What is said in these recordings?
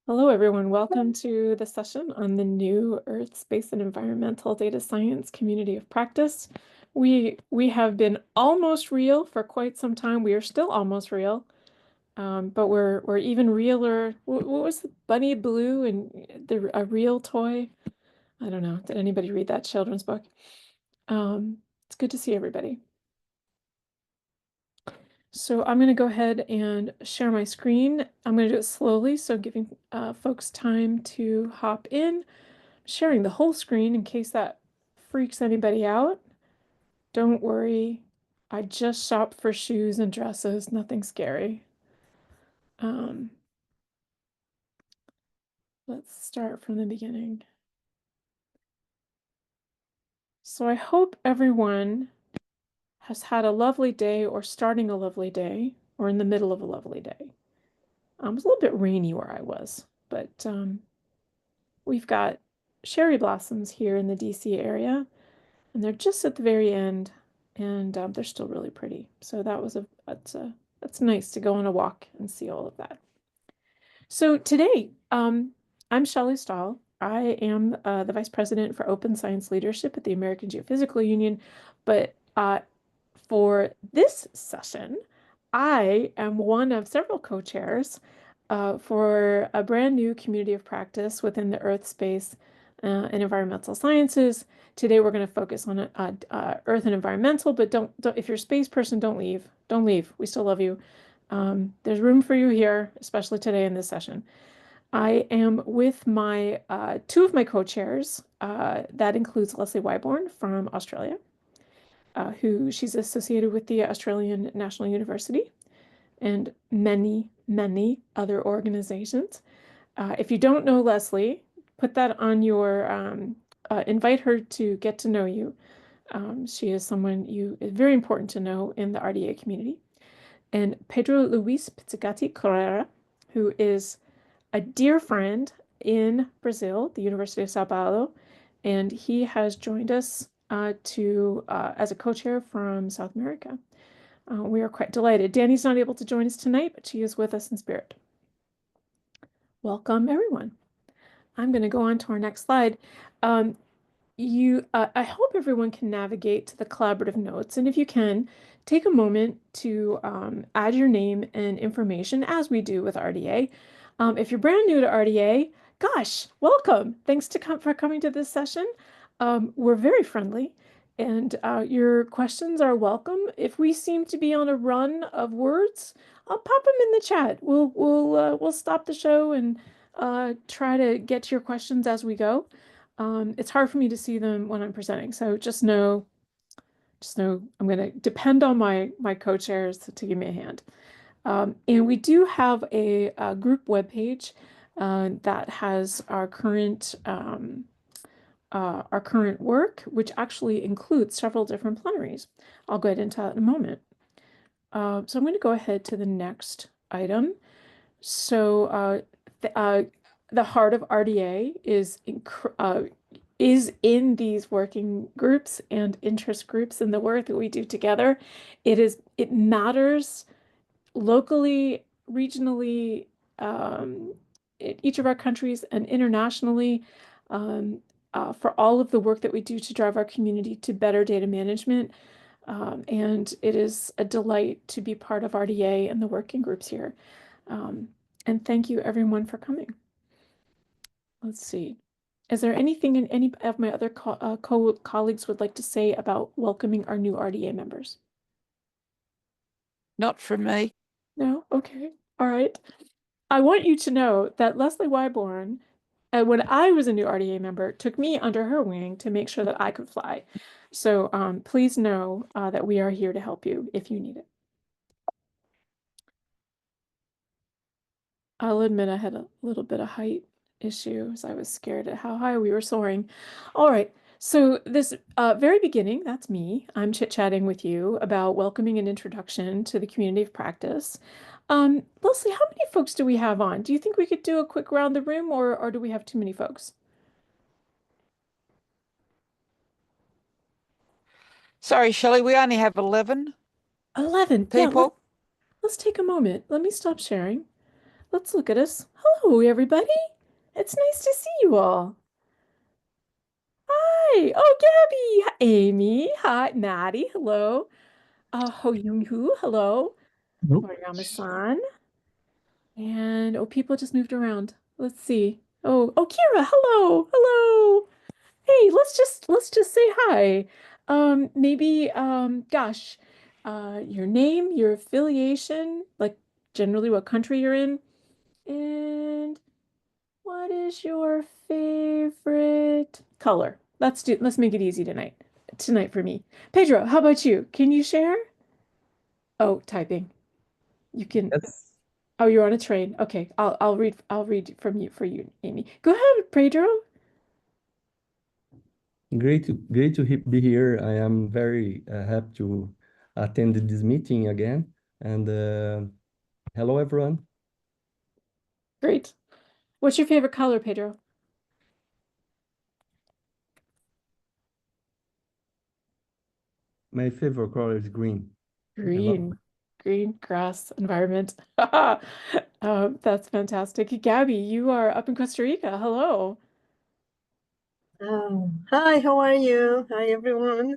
Hello, everyone. Welcome to the session on the new Earth, Space, and Environmental Data Science Community of Practice. We have been almost real for quite some time. We are still almost real, but we're even realer. What was the Bunny Blue and a real toy? I don't know. Did anybody read that children's book? It's good to see everybody. So I'm going to go ahead and share my screen. I'm going to do it slowly, so giving folks time to hop in. Sharing the whole screen in case that freaks anybody out. Don't worry. I just shopped for shoes and dresses, nothing scary. Um, let's start from the beginning. So I hope everyone has had a lovely day or starting a lovely day or in the middle of a lovely day. It was a little bit rainy where I was, but we've got cherry blossoms here in the DC area, and they're just at the very end, and they're still really pretty. So that's nice to go on a walk and see all of that. So today, I'm Shelley Stahl. I am the Vice President for Open Science Leadership at the American Geophysical Union, but for this session, I am one of several co-chairs for a brand new community of practice within the Earth, Space, and Environmental Sciences. Today, we're going to focus on Earth and environmental, but don't if you're a space person, don't leave. Don't leave. We still love you. There's room for you here, especially today in this session. I am with my two of my co-chairs. That includes Leslie Wyborn from Australia, who she's associated with the Australian National University and many, many other organizations. If you don't know Leslie, put that on your invite her to get to know you. She is someone is very important to know in the RDA community. And Pedro Luis Pizzigatti Carrera, who is a dear friend in Brazil, the University of Sao Paulo, and he has joined us as a co-chair from South America. We are quite delighted. Danny's not able to join us tonight, but she is with us in spirit. Welcome, everyone. I'm going to go on to our next slide. I hope everyone can navigate to the collaborative notes, and if you can, take a moment to add your name and information as we do with RDA. If you're brand new to RDA, gosh, welcome. Thanks for coming to this session. We're very friendly, and your questions are welcome. If we seem to be on a run of words, I'll pop them in the chat. We'll stop the show and try to get to your questions as we go. It's hard for me to see them when I'm presenting, so just know I'm going to depend on my co-chairs to give me a hand. And we do have a group webpage that has our current work, which actually includes several different plenaries. I'll go into that in a moment. So I'm going to go ahead to the next item. So the heart of RDA is in these working groups and interest groups and the work that we do together. It matters locally, regionally, in each of our countries and internationally, for all of the work that we do to drive our community to better data management. And it is a delight to be part of RDA and the working groups here. And thank you everyone for coming. Let's see. Is there anything any of my other colleagues would like to say about welcoming our new RDA members? Not from me. No? Okay. All right. I want you to know that Leslie Wyborn, when I was a new RDA member, took me under her wing to make sure that I could fly. So please know that we are here to help you if you need it. I'll admit I had a little bit of height issues. I was scared at how high we were soaring. All right. So this very beginning, that's me. I'm chit-chatting with you about welcoming an introduction to the community of practice. Leslie, how many folks do we have on? Do you think we could do a quick round the room, or do we have too many folks? Sorry, Shelley, we only have 11 11. Yeah, people. let's take a moment. Let me stop sharing. let's look at us. Hello, everybody. It's nice to see you all. Hi. Oh, Gabby. Hi, Amy. Hi, Maddie. Hello. Ho Young Hoo. Hello. Nope. Moriyama-san. And oh, people just moved around. Let's see. Oh, Kira. Hello. Hello. Hey, let's just say hi. Maybe gosh, your name, your affiliation, like generally what country you're in, and what is your favorite color? Let's make it easy tonight. Tonight for me. Pedro, how about you? Can you share? Oh, typing. You can. Yes. Oh, you're on a train. Okay, I'll read from you for you, Amy. Go ahead, Pedro. Great to be here. I am very happy to attend this meeting again. And hello, everyone. Great. What's your favorite color, Pedro? My favorite color is green. I love Green. Green grass environment. That's fantastic. Gabby, you are up in Costa Rica. Hello. Hi, how are you? Hi, everyone.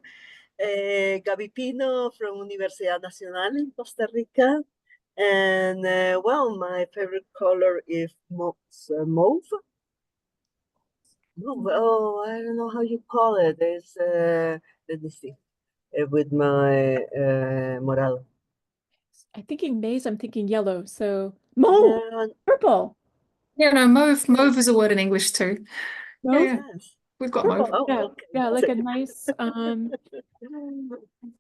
Gaby Pino from Universidad Nacional in Costa Rica. And well, my favorite color is mauve. Mauve. Oh, I don't know how you call it. It's, let me see, with my morado. I'm thinking maize, I'm thinking yellow. So mauve, Yeah, purple. Yeah, no, mauve is a word in English too. Yeah, Mauve, yeah, yes. we've got purple. mauve. Oh, Yeah, okay. yeah, like So- a nice I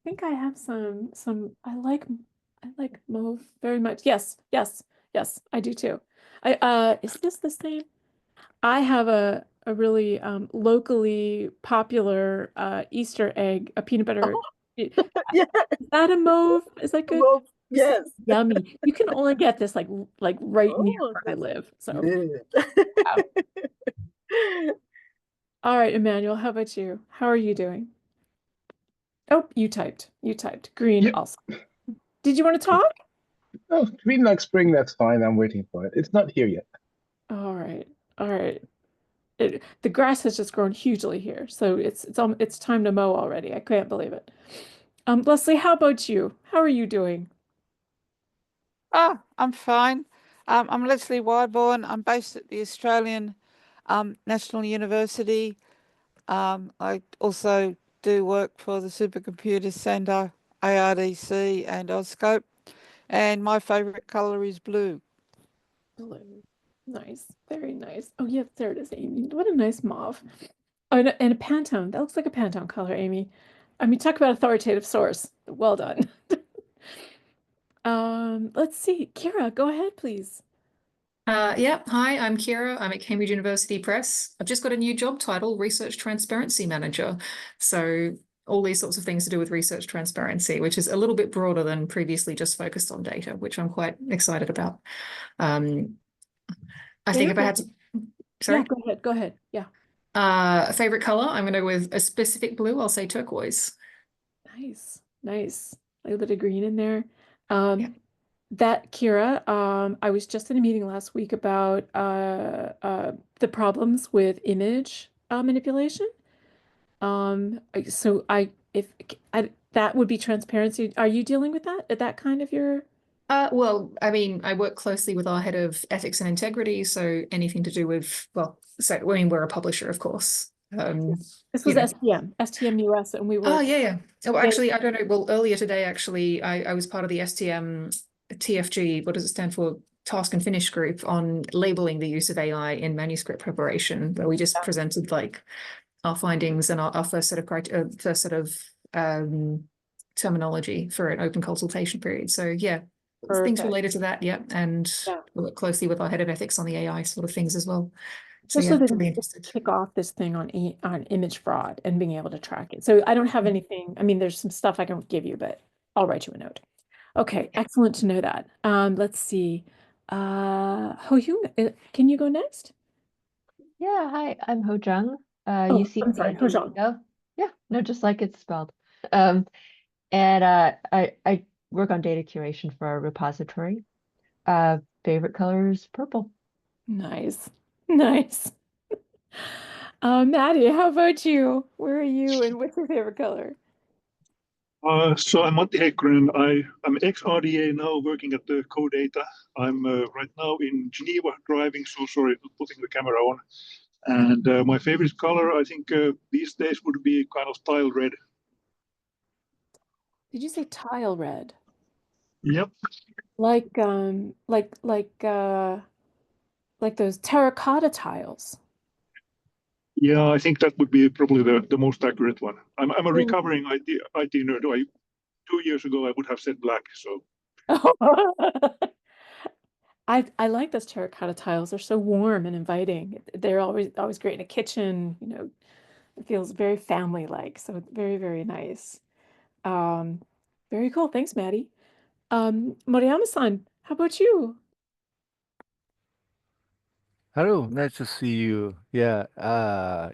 think I have some I like mauve very much. Yes, yes, yes, I do too. Is this the same? I have a really locally popular Easter egg, a peanut butter. Is yeah, that a mauve? Is that good? mauve. This is Yes. yummy. You can only get this like right near Oh, where I that's live. So, good. all right, Emmanuel, how about you? How are you doing? Oh, you typed. You typed. Green Yep. also. Did you want to talk? Oh, green like spring, that's fine. I'm waiting for it. It's not here yet. All right. All right. The grass has just grown hugely here, so it's time to mow already. I can't believe it. Leslie, how about you? How are you doing? I'm fine. I'm Leslie Wyborn. I'm based at the Australian National University. I also do work for the Supercomputer Centre, ARDC, and AuScope. And my favorite color is blue. Blue. Nice. Very nice. Oh, yeah, there it is, Amy. What a nice mauve. Oh, and a Pantone. That looks like a Pantone color, Amy. I mean, talk about authoritative source. Well done. Let's see. Kira, go ahead, please. Yeah, hi, I'm Kira. I'm at Cambridge University Press. I've just got a new job title, Research Transparency Manager. So all these sorts of things to do with research transparency, which is a little bit broader than previously just focused on data, which I'm quite excited about. I think if I had to, Yeah, sorry, go ahead. Go ahead. Yeah. a favorite color, I'm going to go with a specific blue. I'll say turquoise. Nice. Nice. A little bit of green in there. Yeah. That Kira, I was just in a meeting last week about the problems with image manipulation. So if that would be transparency. Are you dealing with that kind of your? Well, I mean, I work closely with our head of ethics and integrity, so anything to do with, well, so I mean, we're a publisher, of course. This You was know. STM US, and we Oh, were yeah. Oh, they- actually, I don't know. Well, earlier today, actually, I was part of the STM TFG. What does it stand for? Task and Finish group on labeling the use of AI in manuscript preparation, where we just presented like our findings and our first set of first set of terminology for an open consultation period. So yeah, things Perfect. related to that, yeah, and Yeah. we work closely with our head of ethics on the AI sort of things as well. So Just yeah, so they really can interested. kick off this thing on image fraud and being able to track it. So I don't have anything. I mean, there's some stuff I can give you, but I'll write you a note. Okay, excellent to know that. Let's see. Ho Young, can you go next? Yeah, hi, I'm Ho Jung. Oh, You see I'm sorry, me Ho Jung. Oh, yeah, no, just like it's spelled. And I work on data curation for our repository. favorite color is purple. Nice. Nice. Maddie, how about you? Where are you and what's your favorite color? So I'm Matti Heikkonen. I'm ex-RDA now working at the CoData. I'm right now in Geneva driving, so sorry not putting the camera on. And my favorite color, I think these days would be kind of tile red. Did you say tile red? Yep. Like like those terracotta tiles. Yeah, I think that would be probably the most accurate one. I'm a Mm. recovering IT nerd. 2 years ago, I would have said black. So I like those terracotta tiles. They're so warm and inviting. They're always great in a kitchen, you know. It feels very family-like, so it's very, very nice. Um, Very cool. Thanks, Maddie. Moriyama-san, how about you? Hello, nice to see you. Yeah,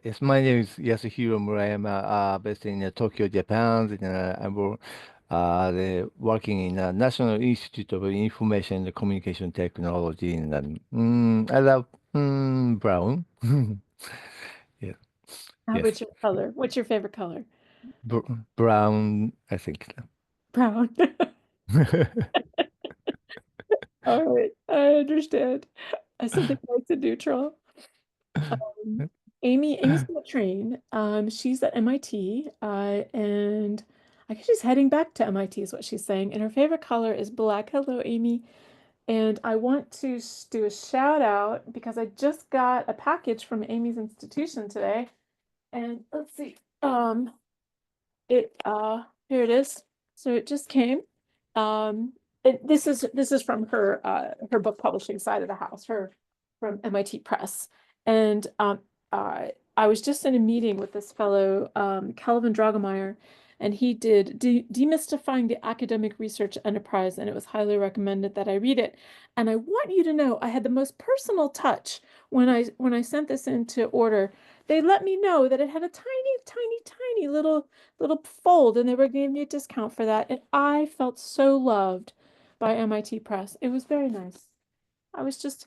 yes, my name is Yasuhiro Murayama, based in Tokyo, Japan. And, working in the National Institute of Information and Communication Technology. And I love brown. Yeah, How yes, about your color? What's your favorite color? brown, I think. Brown. All right, I understand. Something nice and neutral. Amy's on the train. She's at MIT, and I guess she's heading back to MIT is what she's saying. And her favorite color is black. Hello, Amy. And I want to do a shout out because I just got a package from Amy's institution today. And let's see. Here it is. So it just came. This is from her book publishing side of the house, her from MIT Press. And I was just in a meeting with this fellow, Kelvin Drogemeyer, and he did Demystifying the Academic Research Enterprise, and it was highly recommended that I read it. And I want you to know I had the most personal touch when I sent this into order. They let me know that it had a tiny little fold, and they were giving me a discount for that. And I felt so loved by MIT Press. It was very nice. I was just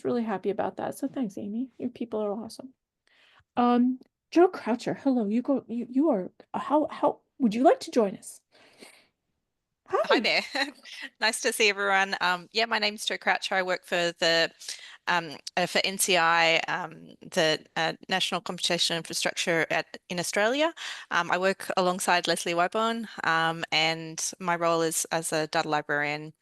really happy about that. So thanks, Amy. Your people are awesome. Joe Croucher, hello. You are how would you like to join us? Hi there. Nice to see everyone. Yeah, my name's Jo Croucher. I work for the for NCI, the National Computational Infrastructure in Australia. I work alongside Leslie Wyborn, and my role is as a data librarian.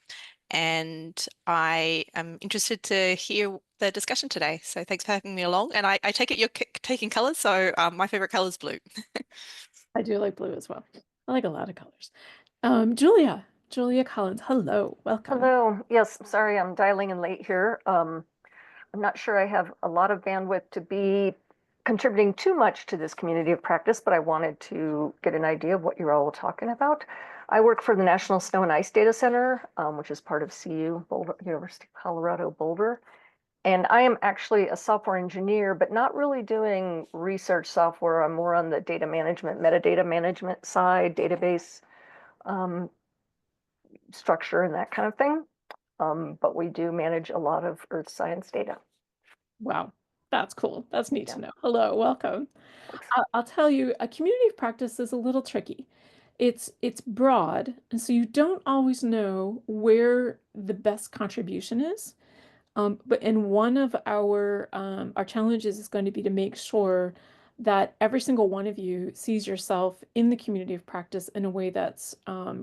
And I am interested to hear the discussion today. So thanks for having me along. And I take it you're taking colors. So my favorite color is blue. I do like blue as well. I like a lot of colors. Julia Collins, hello, welcome. Hello. Yes, sorry, I'm dialing in late here. I'm not sure I have a lot of bandwidth to be contributing too much to this community of practice, but I wanted to get an idea of what you're all talking about. I work for the National Snow and Ice Data Center, which is part of CU, Boulder, University of Colorado, Boulder. And I am actually a software engineer, but not really doing research software. I'm more on the data management, metadata management side, database structure and that kind of thing. But we do manage a lot of earth science data. Wow, that's cool. That's neat to know. Hello, welcome. I'll tell you, a community of practice is a little tricky. It's broad, and so you don't always know where the best contribution is. But in one of our challenges is going to be to make sure that every single one of you sees yourself in the community of practice in a way that's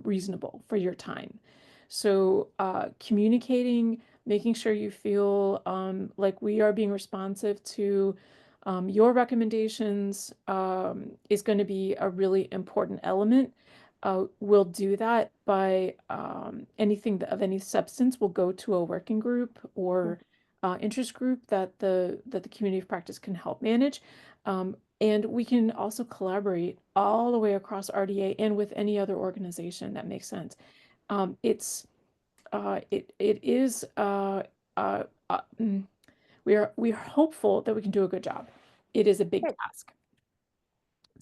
reasonable for your time. So communicating, making sure you feel like we are being responsive to your recommendations is going to be a really important element. We'll do that by anything of any substance will go to a working group or interest group that the community of practice can help manage. And we can also collaborate all the way across RDA and with any other organization that makes sense. We are hopeful that we can do a good job. It is a big task.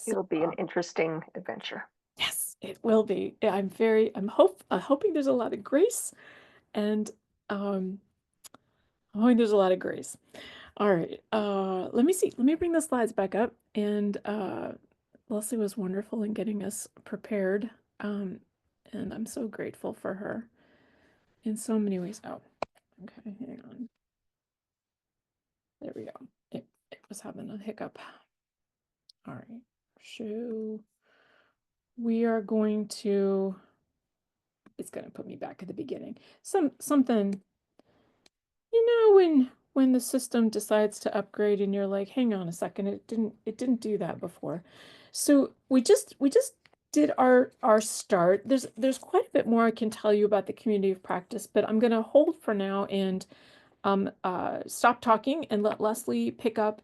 It'll be an interesting adventure. Yes, it will be. I'm hoping there's a lot of grace and Oh, there's a lot of grace. All right. Let me see. Let me bring the slides back up. And Leslie was wonderful in getting us prepared. And I'm so grateful for her in so many ways. Oh, okay. Hang on. There we go. It was having a hiccup. All right. So we are going to, it's going to put me back at the beginning. Something, when the system decides to upgrade and you're like, hang on a second, it didn't do that before. So we just did our start. There's quite a bit more I can tell you about the community of practice, but I'm going to hold for now and stop talking and let Leslie pick up.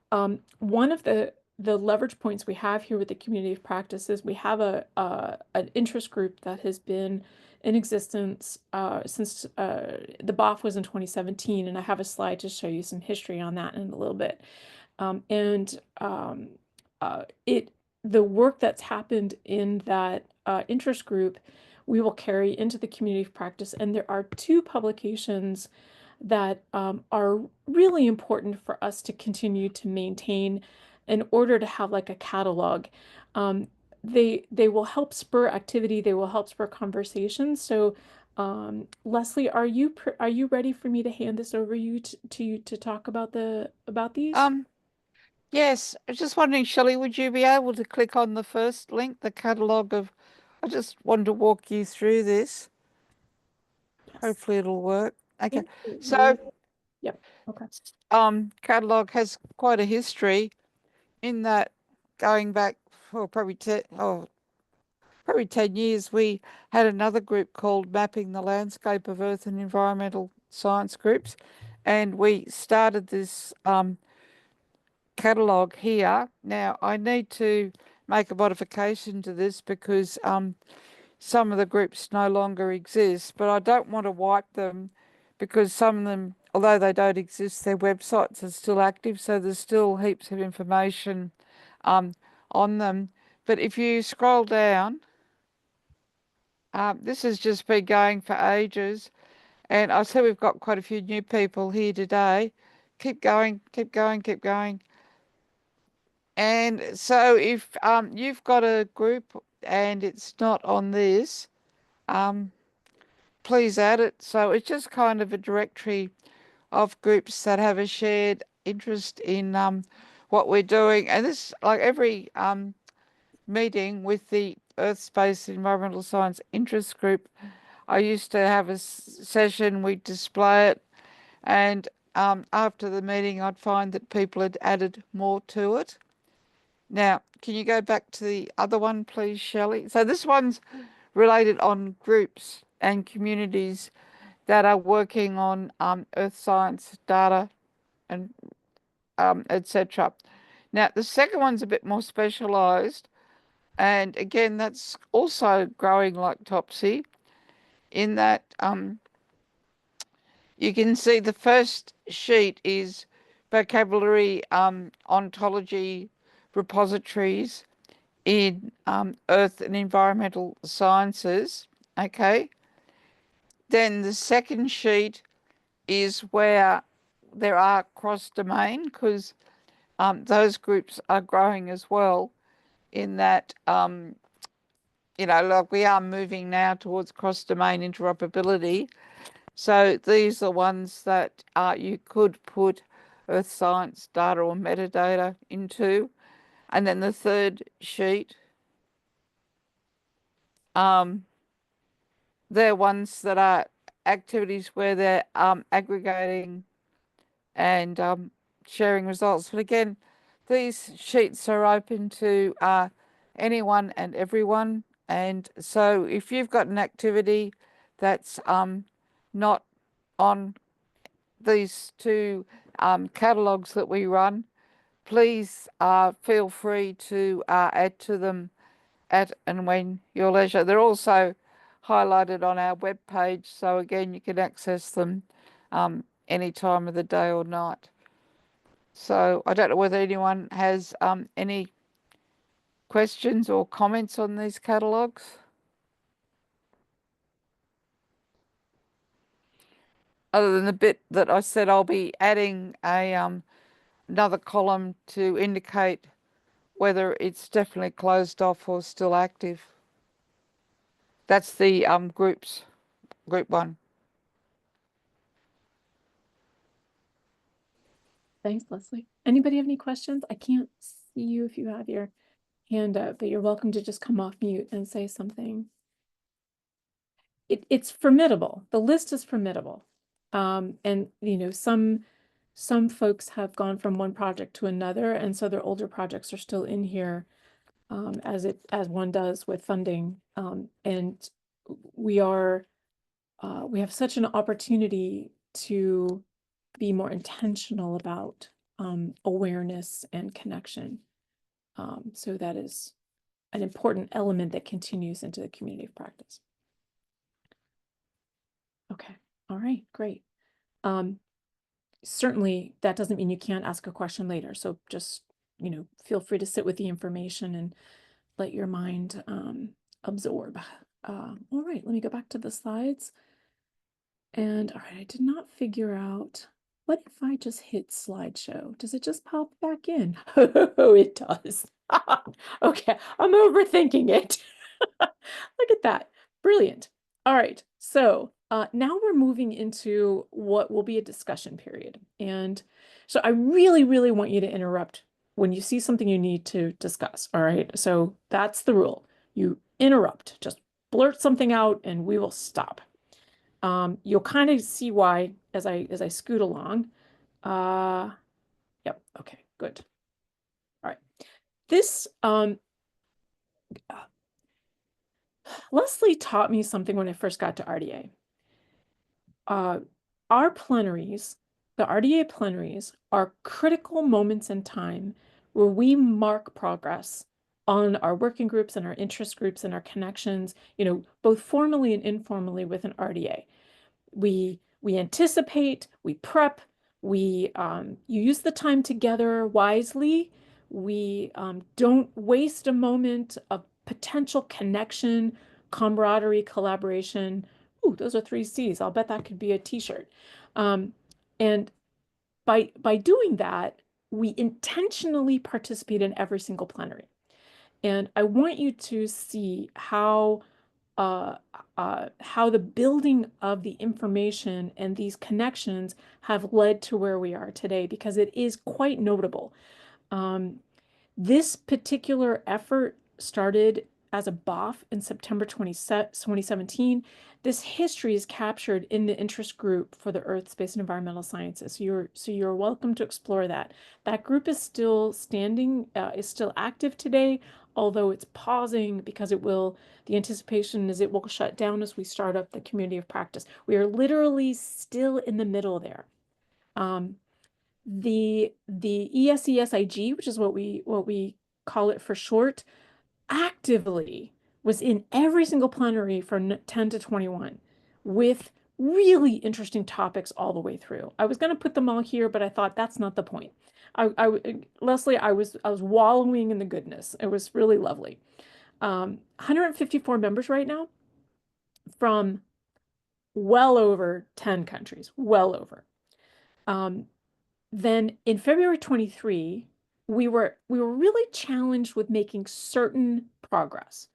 One of the leverage points we have here with the community of practice is we have an interest group that has been in existence since the BOF was in 2017, and I have a slide to show you some history on that in a little bit. The work that's happened in that interest group, we will carry into the community of practice, and there are two publications that are really important for us to continue to maintain in order to have like a catalog. They will help spur activity. They will help spur conversation. So, Leslie, are you ready for me to hand this over to you to talk about these? Yes, I was just wondering, Shelley, would you be able to click on the first link, the catalogue of, I just wanted to walk you through this. Yes. Hopefully it'll work. Okay, Thank you. so Yep. Okay. catalogue has quite a history in that going back for probably 10 years, we had another group called Mapping the Landscape of Earth and Environmental Science Groups, and we started this catalogue here. Now, I need to make a modification to this because some of the groups no longer exist, but I don't want to wipe them because some of them, although they don't exist, their websites are still active, so there's still heaps of information on them. But if you scroll down, this has just been going for ages, and I see we've got quite a few new people here today. Keep going, keep going, keep going. And so if you've got a group and it's not on this, please add it. So it's just kind of a directory of groups that have a shared interest in what we're doing. And this, like every meeting with the Earth, Space, Environmental Science Interest Group, I used to have a session, we'd display it, and after the meeting, I'd find that people had added more to it. Now, can you go back to the other one, please, Shelley? So this one's related on groups and communities that are working on earth science data and etc. Now, the second one's a bit more specialized, and again, that's also growing like topsy in that you can see the first sheet is vocabulary ontology repositories in earth and environmental sciences. Okay. Then the second sheet is where there are cross-domain, because those groups are growing as well in that, like we are moving now towards cross-domain interoperability. So these are ones that you could put earth science data or metadata into. And then the third sheet, they're ones that are activities where they're aggregating and sharing results. But again, these sheets are open to anyone and everyone. And so if you've got an activity that's not on these two catalogues that we run, please feel free to add to them at and when your leisure. They're also highlighted on our webpage, so again, you can access them any time of the day or night. So I don't know whether anyone has any questions or comments on these catalogues. other than the bit that I said I'll be adding a another column to indicate whether it's definitely closed off or still active. That's the group 1. Thanks, Leslie. Anybody have any questions? I can't see you if you have your hand up, but you're welcome to just come off mute and say something. It's formidable. The list is formidable. And you know, some folks have gone from one project to another, and so their older projects are still in here, as one does with funding. And we have such an opportunity to be more intentional about awareness and connection. So that is an important element that continues into the community of practice. Okay, all right, great. Certainly that doesn't mean you can't ask a question later. So just, you know, feel free to sit with the information and let your mind absorb. All right, let me go back to the slides. And all right, I did not figure out, what if I just hit slideshow? Does it just pop back in? Oh, it does. Okay, I'm overthinking it. Look at that. Brilliant. All right, so now we're moving into what will be a discussion period. And so I really, really want you to interrupt when you see something you need to discuss. All right, so that's the rule. You interrupt, just blurt something out and we will stop. You'll kind of see why as I scoot along. Yep, okay, good. All right. This Leslie taught me something when I first got to RDA. Our plenaries, the RDA plenaries, are critical moments in time where we mark progress on our working groups and our interest groups and our connections, you know, both formally and informally with an RDA. We anticipate, we prep, you use the time together wisely. We don't waste a moment of potential connection, camaraderie, collaboration. Ooh, those are 3 C's. I'll bet that could be a t-shirt. And by doing that, we intentionally participate in every single plenary. And I want you to see how the building of the information and these connections have led to where we are today, because it is quite notable. This particular effort started as a BOF in September 2017. This history is captured in the interest group for the Earth, Space, and Environmental Sciences. So you're welcome to explore that. That group is still standing, is still active today, although it's pausing because the anticipation is it will shut down as we start up the community of practice. We are literally still in the middle there. The ESESIG, which is what we call it for short, actively was in every single plenary from 10 to 21 with really interesting topics all the way through. I was going to put them all here, but I thought that's not the point. Leslie, I was wallowing in the goodness. It was really lovely. 154 members right now from well over 10 countries, well over. Then in February 23, we were really challenged with making certain progress,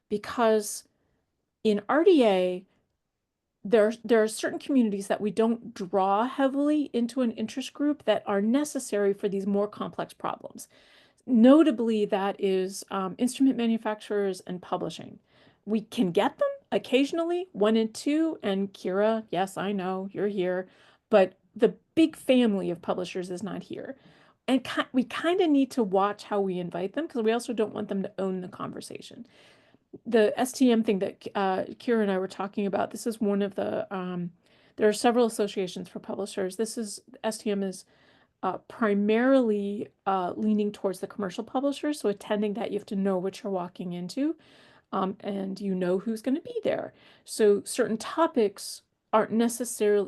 because in RDA, there are certain communities that we don't draw heavily into an interest group that are necessary for these more complex problems. Notably, that is instrument manufacturers and publishing. We can get them occasionally, 1 and 2, and Kira, yes, I know, you're here, but the big family of publishers is not here. And we kind of need to watch how we invite them, because we also don't want them to own the conversation. The STM thing that Kira and I were talking about, this is one of the, there are several associations for publishers. STM is primarily leaning towards the commercial publishers. So attending that, you have to know what you're walking into, and you know who's going to be there. So certain topics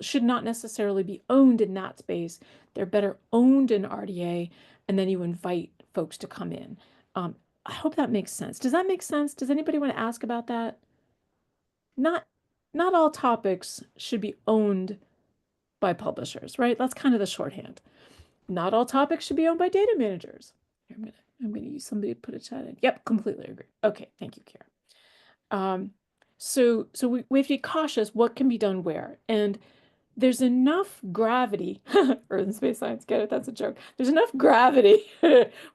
should not necessarily be owned in that space. They're better owned in RDA, and then you invite folks to come in. I hope that makes sense. Does that make sense? Does anybody want to ask about that? Not all topics should be owned by publishers, right? That's kind of the shorthand. Not all topics should be owned by data managers. Here, I'm gonna use somebody to put a chat in. Yep, completely agree. Okay, thank you, Kara. So we have to be cautious what can be done where. And there's enough gravity, Earth and Space Science, get it? That's a joke. There's enough gravity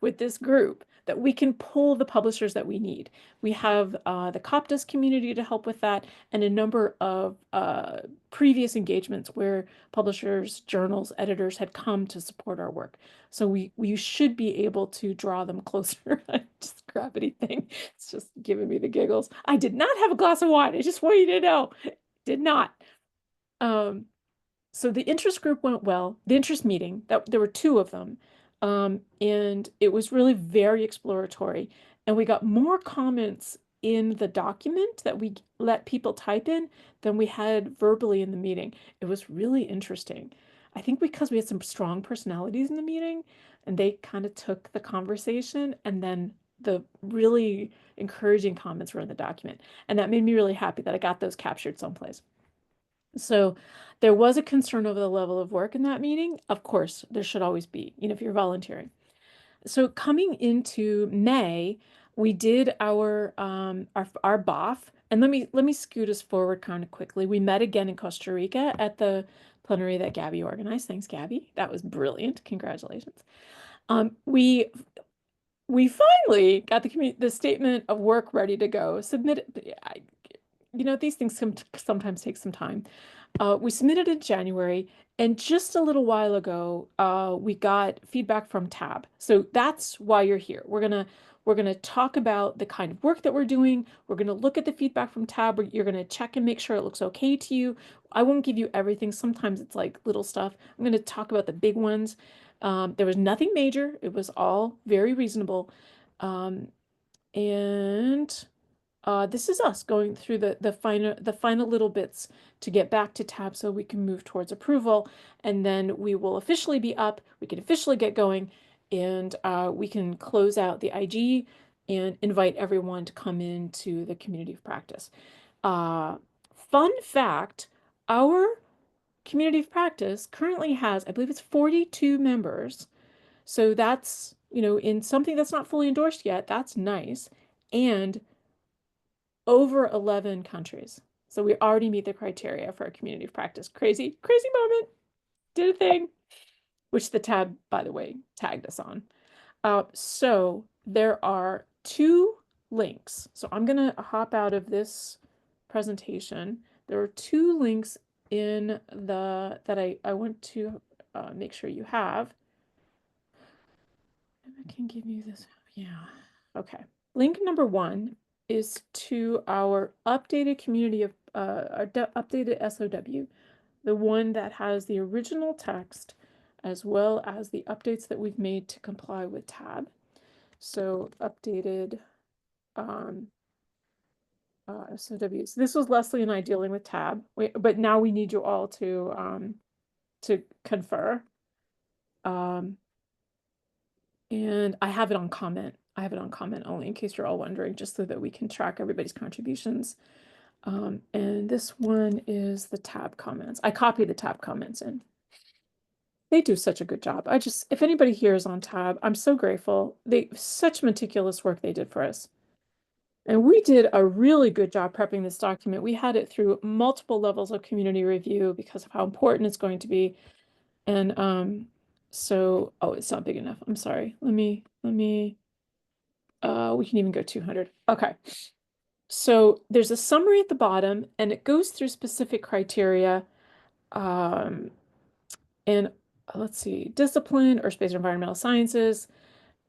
with this group that we can pull the publishers that we need. We have the Coptus community to help with that, and a number of previous engagements where publishers, journals, editors had come to support our work. So we should be able to draw them closer. Just gravity thing. It's just giving me the giggles. I did not have a glass of wine. I just want you to know. Did not. So the interest group went well. The interest meeting, there were 2 of them. And it was really very exploratory. And we got more comments in the document that we let people type in than we had verbally in the meeting. It was really interesting. I think because we had some strong personalities in the meeting and they kind of took the conversation, and then the really encouraging comments were in the document. And that made me really happy that I got those captured someplace. So there was a concern over the level of work in that meeting. Of course, there should always be, if you're volunteering. So coming into May, we did our BOF, and let me scoot us forward kind of quickly. We met again in Costa Rica at the plenary that Gabby organized. Thanks, Gabby. That was brilliant. Congratulations. We finally got the statement of work ready to go. Submitted. These things sometimes take some time. We submitted in January, and just a little while ago, we got feedback from TAB. So that's why you're here. We're gonna talk about the kind of work that we're doing. We're gonna look at the feedback from TAB. You're gonna check and make sure it looks okay to you. I won't give you everything. Sometimes it's like little stuff. I'm gonna talk about the big ones. There was nothing major. It was all very reasonable. This is us going through the final little bits to get back to TAB so we can move towards approval, and then we will officially be up. We can officially get going, and we can close out the IG and invite everyone to come into the community of practice. Fun fact, our community of practice currently has, I believe it's 42 members. So that's, in something that's not fully endorsed yet, that's nice. And over 11 countries. So we already meet the criteria for a community of practice. Crazy moment. Did a thing, which the TAB, by the way, tagged us on. So there are 2 links. So I'm going to hop out of this presentation. There are 2 links in that I want to make sure you have. I can give you this. Yeah. Okay. Link number 1 is to our updated community of updated SOW, the one that has the original text as well as the updates that we've made to comply with TAB. So updated SOWs. This was Leslie and I dealing with TAB, but now we need you all to confer. And I have it on comment. I have it on comment only in case you're all wondering, just so that we can track everybody's contributions. And this one is the TAB comments. I copied the TAB comments in. They do such a good job. If anybody here is on TAB, I'm so grateful. Such meticulous work they did for us. And we did a really good job prepping this document. We had it through multiple levels of community review because of how important it's going to be. And so, oh, it's not big enough. I'm sorry. Let me, we can even go 200. Okay. So there's a summary at the bottom, and it goes through specific criteria. And let's see, discipline or space or environmental sciences.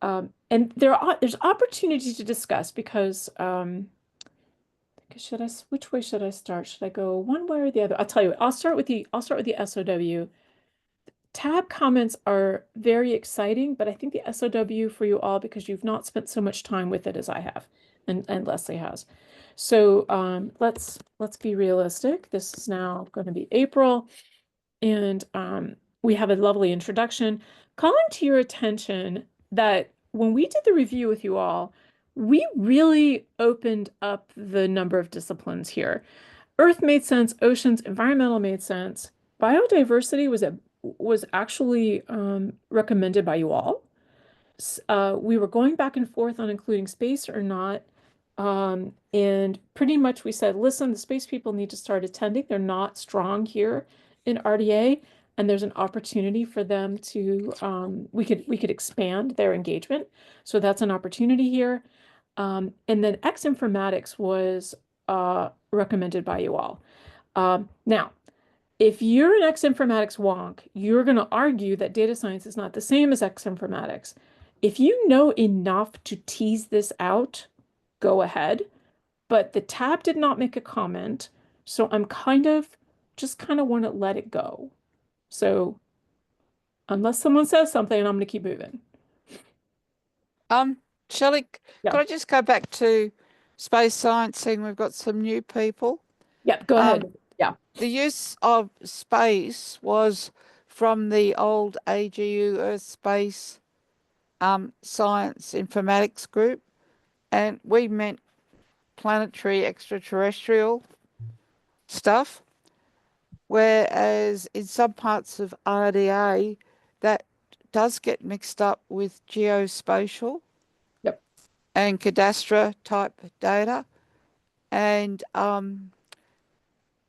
And there's opportunity to discuss because which way should I start? Should I go one way or the other? I'll tell you, I'll start with the SOW. TAB comments are very exciting, but I think the SOW for you all, because you've not spent so much time with it as I have, and Leslie has. So let's be realistic. This is now going to be April, and we have a lovely introduction. Calling to your attention that when we did the review with you all, we really opened up the number of disciplines here. Earth made sense, oceans, environmental made sense, biodiversity was actually recommended by you all. We were going back and forth on including space or not. And pretty much we said, listen, the space people need to start attending. They're not strong here in RDA, and there's an opportunity for them to, we could expand their engagement. So that's an opportunity here. And then X Informatics was recommended by you all. Now, if you're an X Informatics wonk, you're going to argue that data science is not the same as X Informatics. If you know enough to tease this out, go ahead. But the tab did not make a comment, so I'm just kind of want to let it go. So unless someone says something, I'm going to keep moving. Shelley, could I just go back to space science, seeing we've got some new people? Yep, go ahead. Yeah. The use of space was from the old AGU Earth Space Science Informatics group, and we meant planetary extraterrestrial stuff, whereas in some parts of RDA that does get mixed up with geospatial and cadastre type data, and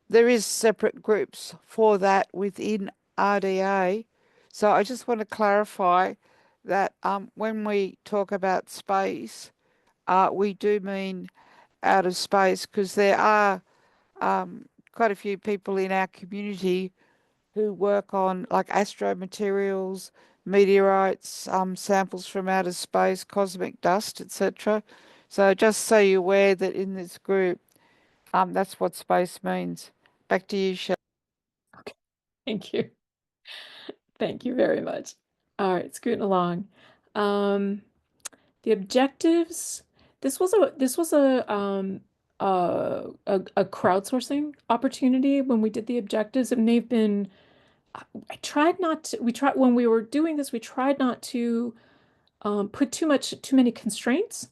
there is separate groups for that within RDA. So I just want to clarify that when we talk about space, we do mean out of space, because there are quite a few people in our community who work on like astromaterials, meteorites, samples from outer space, cosmic dust, etc. So just so you're aware that in this group, that's what space means. Back to you, Shelley. Okay, thank you. Thank you very much. All right, scooting along. The objectives. This was a crowdsourcing opportunity when we did the objectives, and they've been. I tried not to. When we were doing this, we tried not to put too many constraints,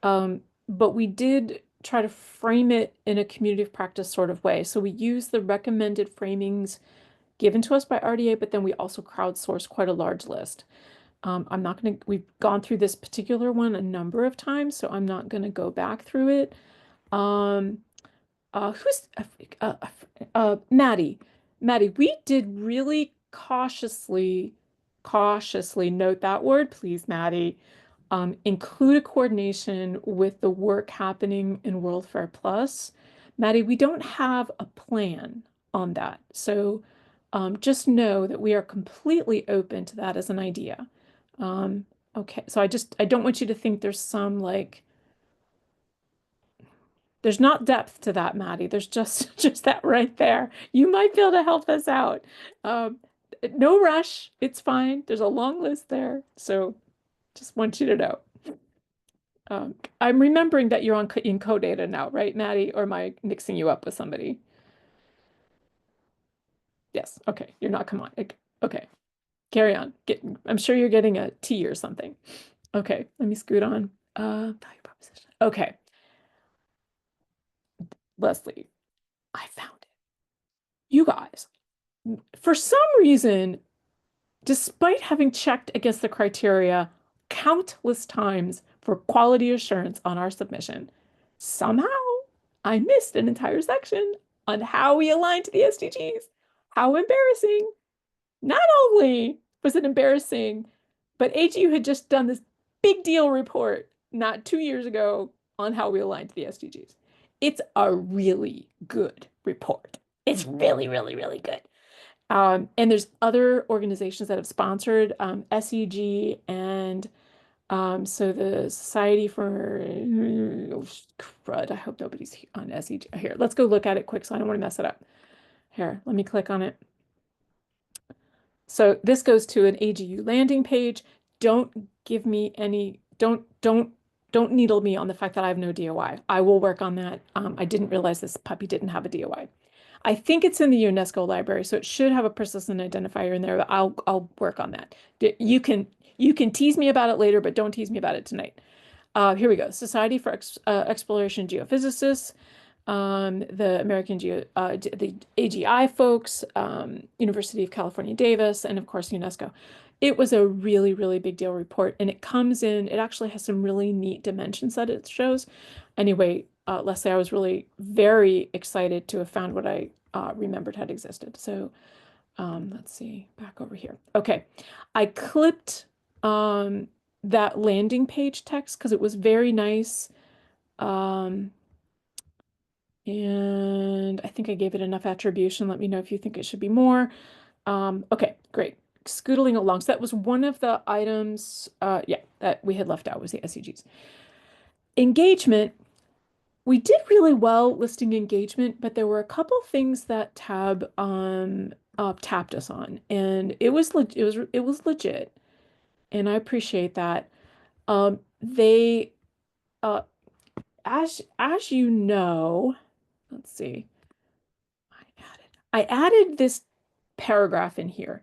but we did try to frame it in a community of practice sort of way. So we use the recommended framings given to us by RDA, but then we also crowdsource quite a large list. We've gone through this particular one a number of times, so I'm not going to go back through it. Maddie, we did really cautiously note that word, please, Maddie. Include a coordination with the work happening in World Fair Plus. Maddie, we don't have a plan on that. So just know that we are completely open to that as an idea. Okay, so I don't want you to think there's some there's not depth to that, Maddie. There's just that right there. You might be able to help us out. No rush. It's fine. There's a long list there. So just want you to know. I'm remembering that you're in CoData now, right, Maddie? Or am I mixing you up with somebody? Yes. Okay. You're not. Come on. Okay. Carry on. I'm sure you're getting a tea or something. Okay. Let me scoot on. Value proposition. Okay. Leslie, I found it. You guys, for some reason, despite having checked against the criteria countless times for quality assurance on our submission, somehow I missed an entire section on how we align to the SDGs. How embarrassing. Not only was it embarrassing, but AGU had just done this big deal report not 2 years ago on how we align to the SDGs. It's a really good report. It's really, really, really good. And there's other organizations that have sponsored SEG and so the Society for crud. I hope nobody's on SEG. Here, let's go look at it quick so I don't want to mess it up. Here, let me click on it. So this goes to an AGU landing page. Don't give me any, don't needle me on the fact that I have no DOI. I will work on that. I didn't realize this puppy didn't have a DOI. I think it's in the UNESCO library, so it should have a persistent identifier in there, but I'll work on that. You can tease me about it later, but don't tease me about it tonight. Here we go. Society for Exploration Geophysicists. the the AGI folks, University of California, Davis, and of course, UNESCO. It was a really, really big deal report, and it actually has some really neat dimensions that it shows. Anyway, Leslie, I was really very excited to have found what I remembered had existed. So let's see, back over here. Okay, I clipped that landing page text because it was very nice. And I think I gave it enough attribution. Let me know if you think it should be more. Okay, great. Scootling along. So that was one of the items, yeah, that we had left out was the SEGs. Engagement. We did really well listing engagement, but there were a couple things that Tab tapped us on, and it was legit, and I appreciate that. They as you know, let's see. I added this paragraph in here.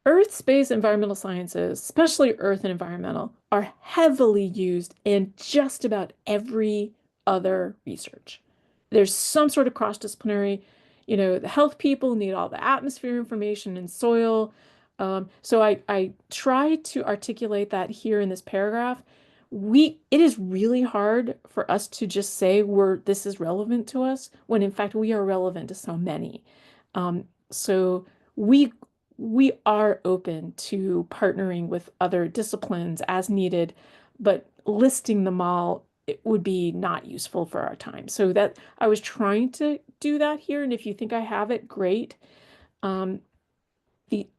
Earth, space, environmental sciences, especially earth and environmental, are heavily used in just about every other research. There's some sort of cross-disciplinary, the health people need all the atmosphere information and soil. So I try to articulate that here in this paragraph. It is really hard for us to just say this is relevant to us when in fact we are relevant to so many. So we are open to partnering with other disciplines as needed, but listing them all, it would be not useful for our time. So that I was trying to do that here. And if you think I have it, great. The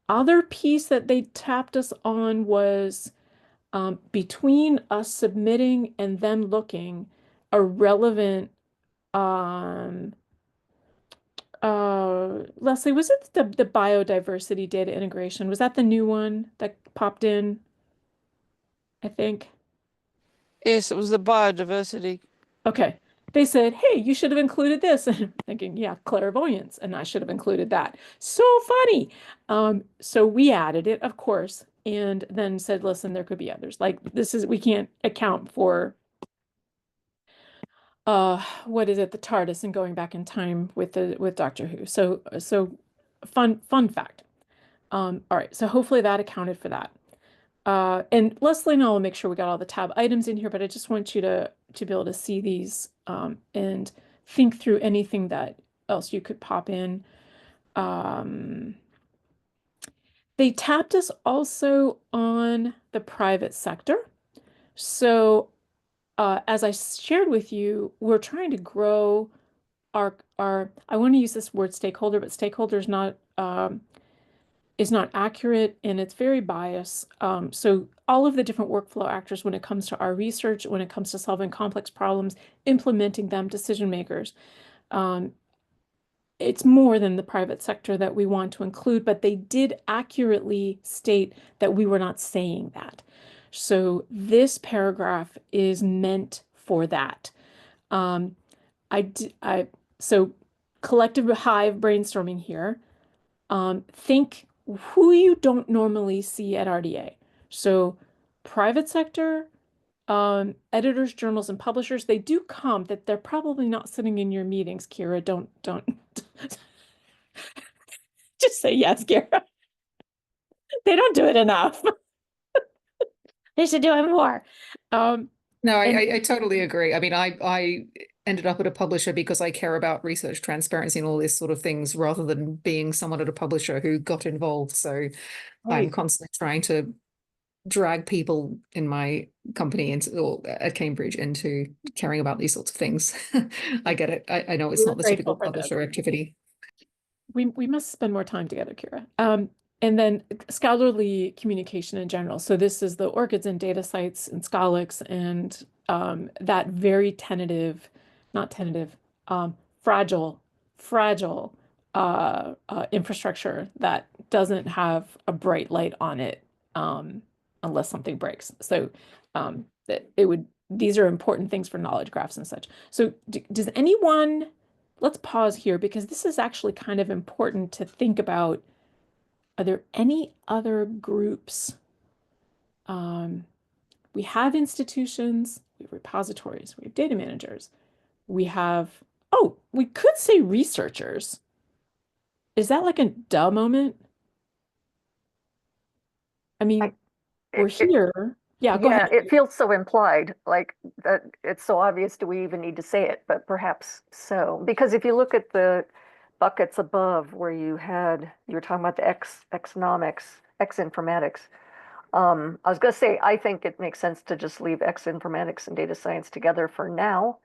other piece that they tapped us on was between us submitting and them looking, a relevant Leslie, was it the biodiversity data integration? Was that the new one that popped in? I think. Yes, it was the biodiversity. Okay. They said, hey, you should have included this. And I'm thinking, yeah, clairvoyance. And I should have included that. So funny. So we added it, of course, and then said, listen, there could be others. Like we can't account for what is it, the TARDIS and going back in time with Doctor Who. So fun fact. All right, so hopefully that accounted for that. And Leslie and I will make sure we got all the tab items in here, but I just want you to be able to see these and think through anything that else you could pop in. They tapped us also on the private sector. So as I shared with you, we're trying to grow our I want to use this word stakeholder, but stakeholder is not accurate and it's very biased. So all of the different workflow actors when it comes to our research, when it comes to solving complex problems, implementing them, decision makers, it's more than the private sector that we want to include, but they did accurately state that we were not saying that. So this paragraph is meant for that. So collective hive brainstorming here. Think who you don't normally see at RDA. So private sector, editors, journals, and publishers, they do come, that they're probably not sitting in your meetings, Kira. Don't just say yes, Kira. They don't do it enough. They should do it more. No, I totally agree. I mean, I ended up at a publisher because I care about research transparency and all this sort of things rather than being someone at a publisher who got involved. So I'm constantly trying to drag people in my company or at Cambridge into caring about these sorts of things. I get it. I know it's not the typical publisher activity. We must spend more time together, Kira. And then scholarly communication in general. So this is the ORCIDs and data sites and Scholix and that very tentative, not tentative, fragile infrastructure that doesn't have a bright light on it unless something breaks. So these are important things for knowledge graphs and such. So does anyone, let's pause here because this is actually kind of important to think about. Are there any other groups? We have institutions, we have repositories, we have data managers, we have Oh, we could say researchers. Is that like a duh moment? I mean, we're here. Yeah, go Yeah, ahead. it feels so implied, like that it's so obvious. Do we even need to say it? But perhaps so. Because if you look at the buckets above where you were talking about the Xnomics, X informatics. I was going to say, I think it makes sense to just leave X informatics and data science together for now,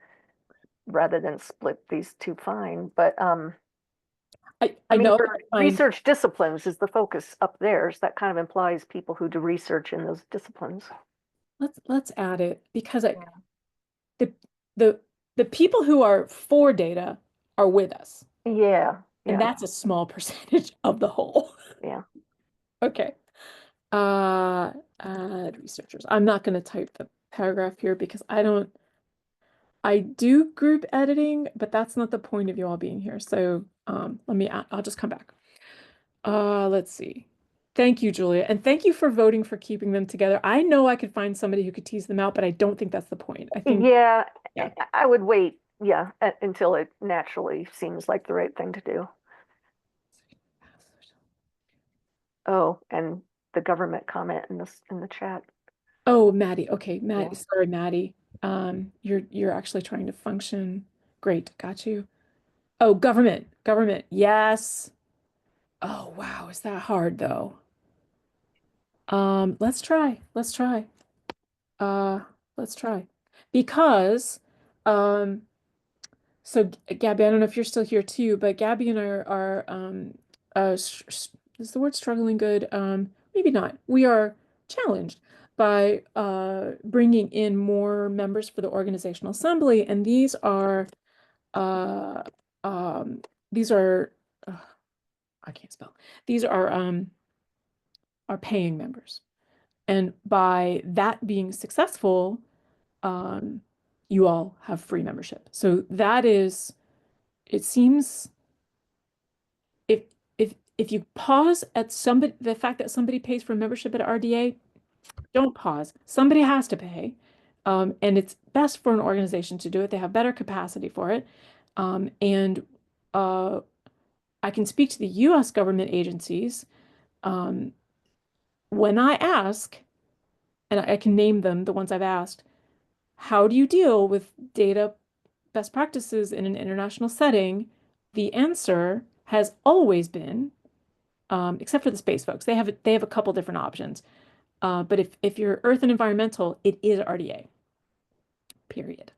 rather than split these two fine. But I mean, know. for research disciplines is the focus up there. So that kind of implies people who do research in those disciplines. Let's add it because the people who are for data are with us. Yeah. And that's a small percentage of the whole. Yeah. Okay. Add researchers. I'm not going to type the paragraph here because I do group editing, but that's not the point of you all being here. So I'll just come back. Let's see. Thank you, Julia. And thank you for voting for keeping them together. I know I could find somebody who could tease them out, but I don't think that's the point. I think Yeah, I would wait, until it naturally seems like the right thing to do. Oh, and the government comment in the chat. Oh, Maddie. Okay, Maddie. Yeah. Sorry, Maddie. You're actually trying to function. Great, got you. Oh, government. Yes. Oh, wow. Is that hard though? Let's try. Let's try. Because so Gabby, I don't know if you're still here too, but Gabby and I are is the word struggling good? Maybe not. We are challenged by bringing in more members for the organizational assembly, and these are I can't spell. These are paying members. And by that being successful, you all have free membership. So that is, it seems, if you pause at the fact that somebody pays for membership at RDA, don't pause. Somebody has to pay. And it's best for an organization to do it. They have better capacity for it. And I can speak to the US government agencies. When I ask, and I can name them, the ones I've asked, how do you deal with data best practices in an international setting? The answer has always been, except for the space folks, they have a couple different options. But if you're Earth and environmental, it is RDA, period.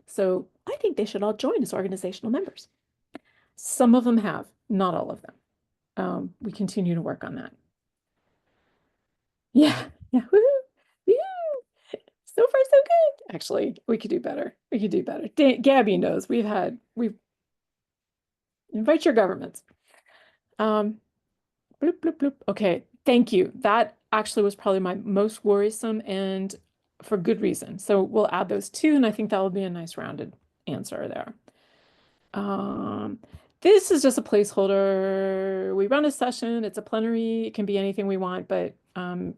So I think they should all join as organizational members. Some of them have, not all of them. We continue to work on that. Yeah. Woo-hoo. So far, so good. Actually, we could do better. Gabby knows we've invite your governments. Bloop, bloop, bloop. Okay, thank you. That actually was probably my most worrisome, and for good reason. So we'll add those two, and I think that will be a nice rounded answer there. This is just a placeholder. We run a session, it's a plenary, it can be anything we want, but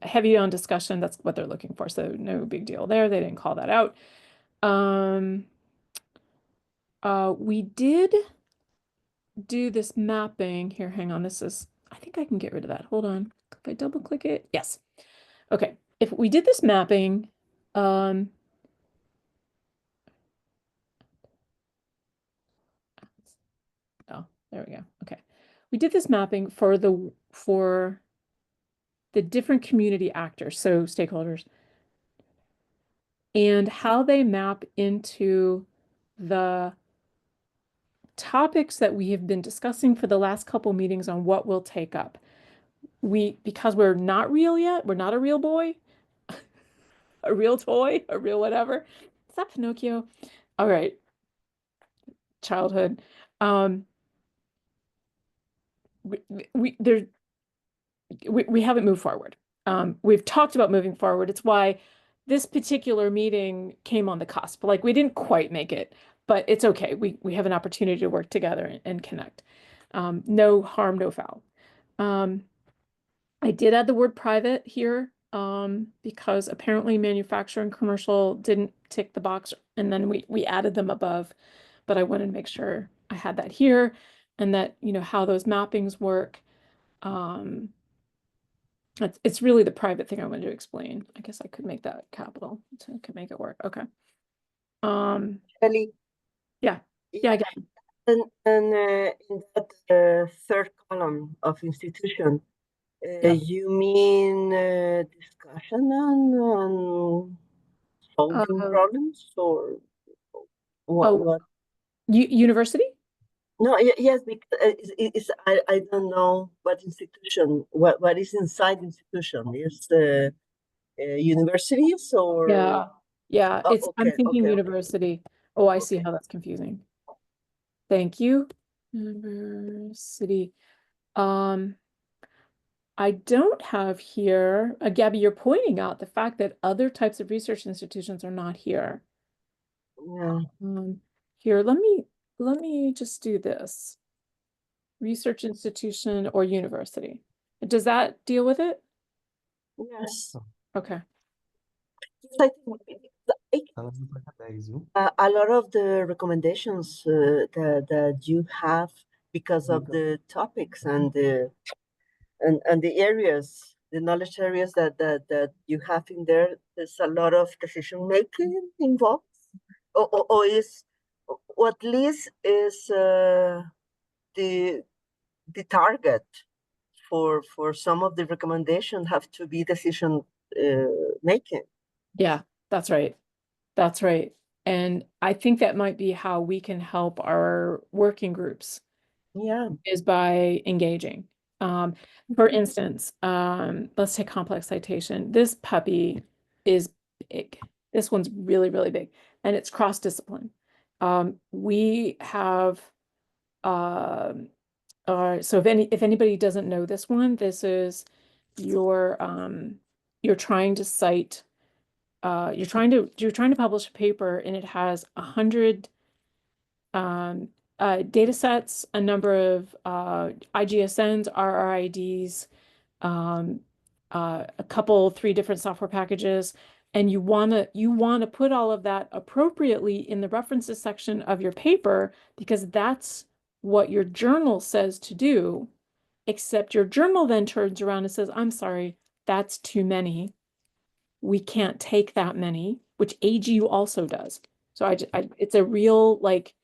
heavy on discussion, that's what they're looking for. So no big deal there. They didn't call that out. We did do this mapping here. Hang on, I think I can get rid of that. Hold on. If I double click it, yes. Okay, if we did this mapping, oh, there we go. Okay, we did this mapping for the different community actors, so stakeholders, and how they map into the topics that we have been discussing for the last couple meetings on what we'll take up. Because we're not real yet, we're not a real boy, a real toy, a real whatever. Is that Pinocchio? All right. Childhood. We haven't moved forward. We've talked about moving forward. It's why this particular meeting came on the cusp. Like we didn't quite make it, but it's okay. We have an opportunity to work together and connect. No harm, no foul. I did add the word private here because apparently manufacturing commercial didn't tick the box, and then we added them above. but I wanted to make sure I had that here and that, you know, how those mappings work. It's really the private thing I wanted to explain. I guess I could make that capital, so I could make it work. Okay. Ellie, Yeah, I got it. and in that third column of institution, you mean discussion on solving problems, or what? University? No, yes, because I don't know what institution, what is inside institution. Is universities or? Yeah, Oh, I'm thinking okay. university. Oh, I see Okay. how that's confusing. Thank you. University. I don't have here, Gabby, you're pointing out the fact that other types of research institutions are not here. Yeah. Here, let me just do this. Research institution or university. Does that deal with it? Yes. Okay. I think a lot of the recommendations that you have because of the topics and the areas, the knowledge areas that you have in there, there's a lot of decision making involved, or at least is the target for some of the recommendations have to be decision making. Yeah, that's right. That's right. And I think that might be how we can help our working groups. Yeah. Is by engaging. For instance, let's take complex citation. This puppy is big. This one's really, really big, and it's cross-discipline. We have so if anybody doesn't know this one, this is you're trying to cite you're trying to publish a paper, and it has 100 data sets, a number of IGSNs, RRIDs, a couple, 3 different software packages, and you wanna put all of that appropriately in the references section of your paper, because that's what your journal says to do, except your journal then turns around and says, I'm sorry, that's too many. We can't take that many, which AGU also does. So it's a real like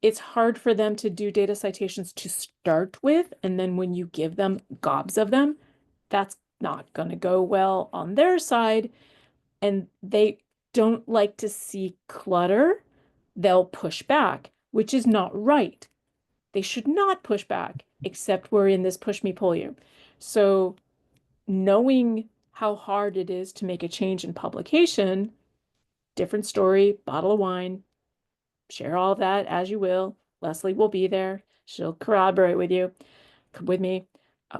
it's hard for them to do data citations to start with, and then when you give them gobs of them, that's not going to go well on their side, and they don't like to see clutter. They'll push back, which is not right. They should not push back, except we're in this push me pull you. So knowing how hard it is to make a change in publication, different story, bottle of wine, share all of that as you will. Leslie will be there. She'll corroborate with you, with me.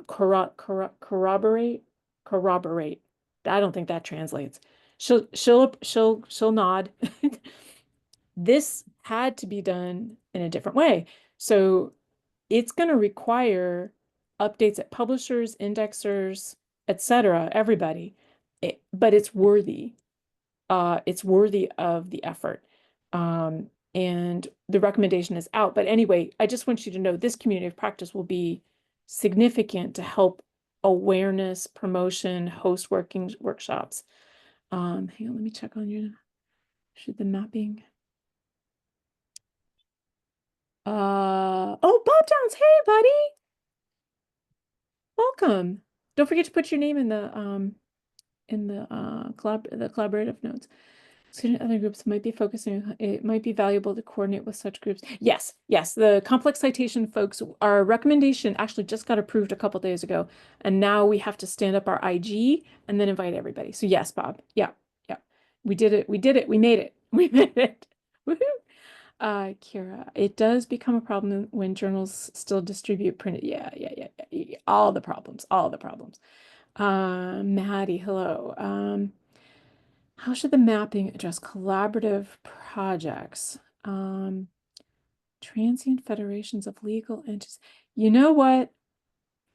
Corroborate. I don't think that translates. She'll nod. This had to be done in a different way. So it's going to require updates at publishers, indexers, etc., everybody. But it's worthy. It's worthy of the effort. And the recommendation is out. But anyway, I just want you to know this community of practice will be significant to help awareness, promotion, host workshops. Hang on, let me check on you. Should the mapping? Oh, Bob Jones, hey buddy. Welcome. Don't forget to put your name in the collaborative notes. Student other groups might be focusing, it might be valuable to coordinate with such groups. Yes, the complex citation folks, our recommendation actually just got approved a couple days ago, and now we have to stand up our IG and then invite everybody. So yes, Bob. Yeah. We did it. We made it. We made it. Woohoo. Kira, it does become a problem when journals still distribute printed. Yeah. All the problems. Maddie, hello. How should the mapping address collaborative projects? Transient federations of legal entities. You know what?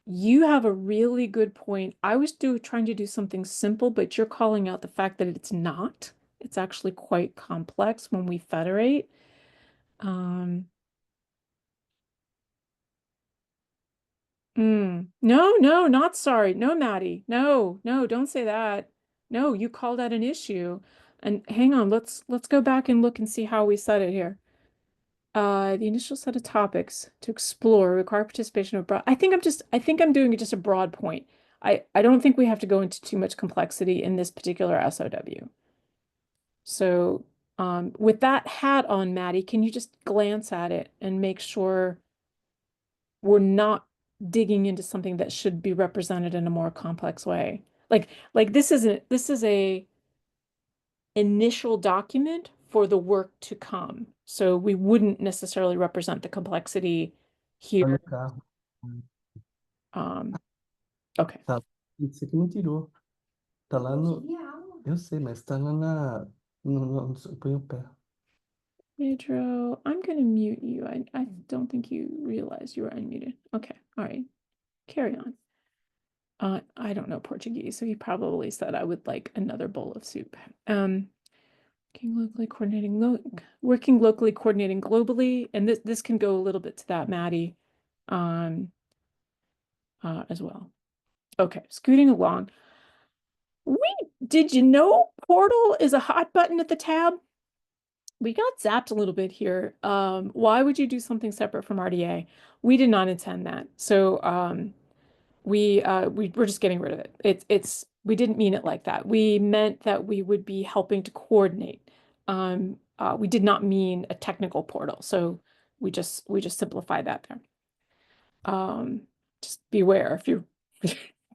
You have a really good point. I was trying to do something simple, but you're calling out the fact that it's not. It's actually quite complex when we federate. No, no, not sorry. No, Maddie. No, no, don't say that. No, you called out an issue. And hang on, let's go back and look and see how we said it here. The initial set of topics to explore require participation of broad. I think I'm doing just a broad point. I don't think we have to go into too much complexity in this particular SOW. So, with that hat on, Maddie, can you just glance at it and make sure we're not digging into something that should be represented in a more complex way? Like this is a initial document for the work to come. So we wouldn't necessarily represent the complexity Tá no here. carro. Okay. Tá. Isso aqui não tirou. Tá lá no. Eu sei, mas tá lá na. Põe o pé. Pedro, I'm gonna mute you. I don't think you realized you were unmuted. Okay, all right. Carry on. I don't know Portuguese, so he probably said I would like another bowl of soup. Working locally, coordinating globally, and this can go a little bit to that, Maddie, as well. Okay, scooting along. Did you know Portal is a hot button at the tab? We got zapped a little bit here. Why would you do something separate from RDA? We did not intend that. So we're just getting rid of it. We didn't mean it like that. We meant that we would be helping to coordinate. We did not mean a technical portal. So we just simplify that there. Just beware if you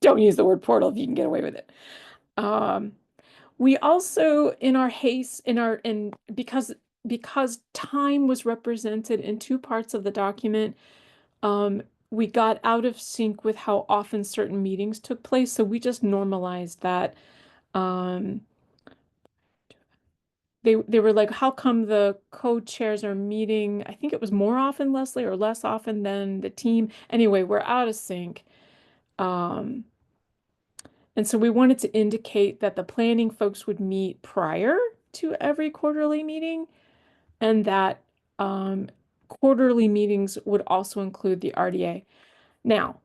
don't use the word portal if you can get away with it. We also, in our haste, because time was represented in two parts of the document, we got out of sync with how often certain meetings took place. So we just normalized that. They were like, how come the co-chairs are meeting? I think it was more often, Leslie, or less often than the team. Anyway, we're out of sync. And so we wanted to indicate that the planning folks would meet prior to every quarterly meeting, and that quarterly meetings would also include the RDA. Now,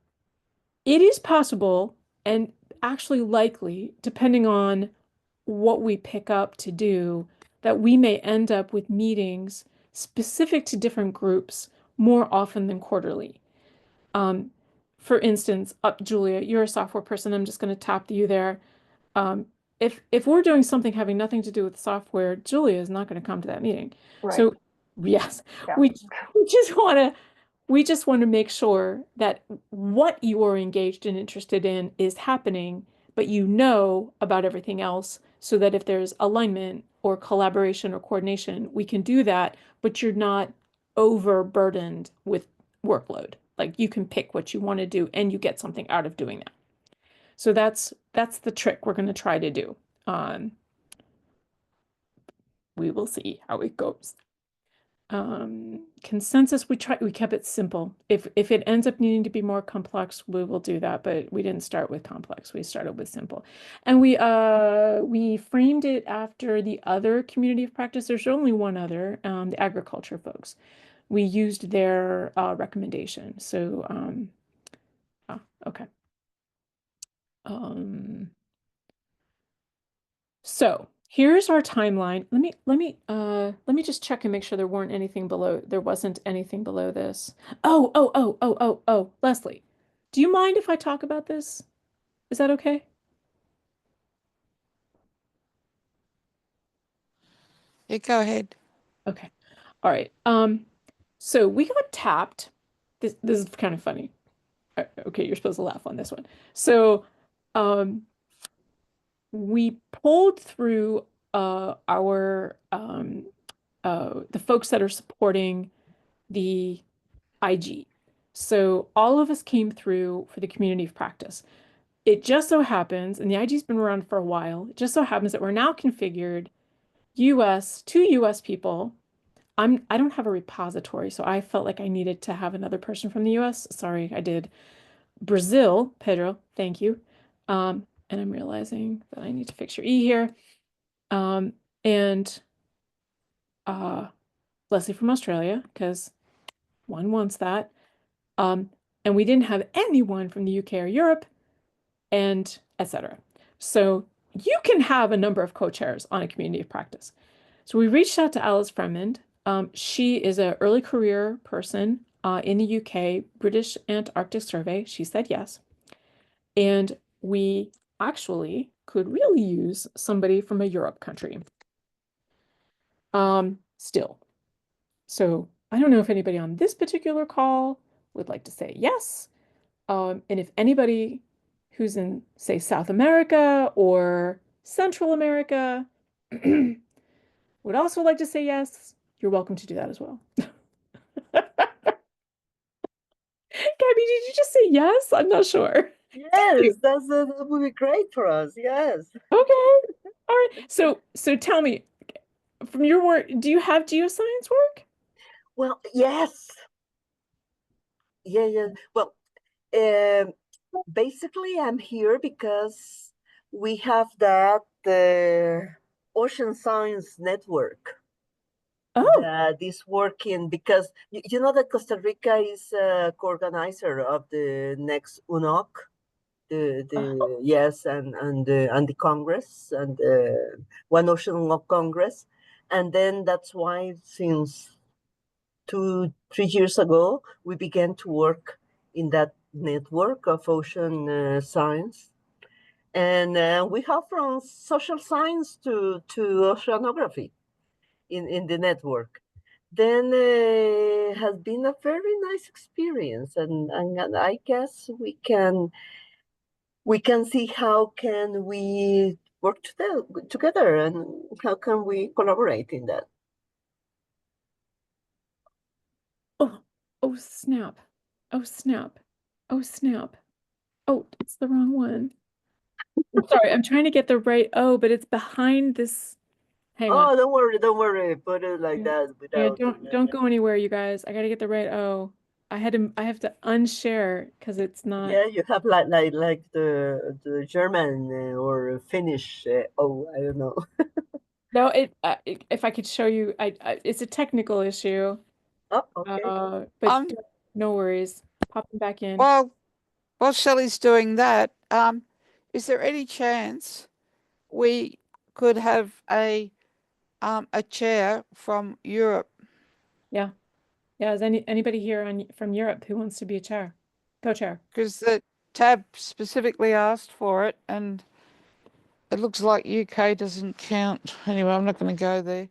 it is possible and actually likely, depending on what we pick up to do, that we may end up with meetings specific to different groups more often than quarterly. For instance, Julia, you're a software person. I'm just going to tap you there. If we're doing something having nothing to do with software, Julia is not going to come to that meeting. Right. So yes, Yeah. we just want to make sure that what you are engaged and interested in is happening, but you know about everything else, so that if there's alignment or collaboration or coordination, we can do that, but you're not overburdened with workload. Like you can pick what you want to do and you get something out of doing that. So that's the trick we're going to try to do. We will see how it goes. Consensus, we kept it simple. If it ends up needing to be more complex, we will do that, but we didn't start with complex. We started with simple. And we framed it after the other community of practice. There's only one other, the agriculture folks. We used their recommendation. So okay. So here's our timeline. Let me just check and make sure there wasn't anything below this. Oh, Leslie, do you mind if I talk about this? Is that okay? Yeah, go ahead. Okay. All right. So we got tapped. This is kind of funny. Okay, you're supposed to laugh on this one. So, we pulled through our the folks that are supporting the IG. So all of us came through for the community of practice. It just so happens, and the IG's been around for a while, it just so happens that we're now configured two US people. I don't have a repository, so I felt like I needed to have another person from the US. Sorry, I did. Brazil, Pedro, thank you. And I'm realizing that I need to fix your E here. And Leslie from Australia, because one wants that. And we didn't have anyone from the UK or Europe, and etc. So you can have a number of co-chairs on a community of practice. So we reached out to Alice Fremond. She is an early career person in the UK, British Antarctic Survey. She said yes. And we actually could really use somebody from a Europe country. Still. So I don't know if anybody on this particular call would like to say yes. And if anybody who's in, say, South America or Central America would also like to say yes, you're welcome to do that as well. Gabby, did you just say yes? I'm not sure. Yes, that would be great for us. Yes. Okay. All right. So tell me, from your work, do you have geoscience work? Well, yes. Yeah. Well, basically, I'm here because we have that Ocean Science Network that is working, because you know that Costa Rica is a co-organizer of the next UNOC, yes, and the Congress, and One Ocean UNOC Congress, and then that's why since 2-3 years ago we began to work in that network of ocean science, and we have from social science to oceanography in the network. Then has been a very nice experience, and I guess we can see how can we work together and how can we collaborate in that. Oh snap. Oh snap. Oh snap. Oh, it's the wrong one. I'm sorry, I'm trying to get the right O, but it's behind this. Hang on. Oh, don't worry. Put it like that Yeah, without. don't go anywhere, you guys. I gotta get the right O. I have to unshare because it's not. Yeah, you have like the German or Finnish. Oh, I don't know. No, if I could show you, it's a technical issue. Oh, okay. But no worries. Popping back in. While Shelley's doing that, is there any chance we could have a chair from Europe? Yeah. Is anybody here from Europe who wants to be a co-chair? Because the tab specifically asked for it, and it looks like UK doesn't count. Anyway, I'm not going to go there.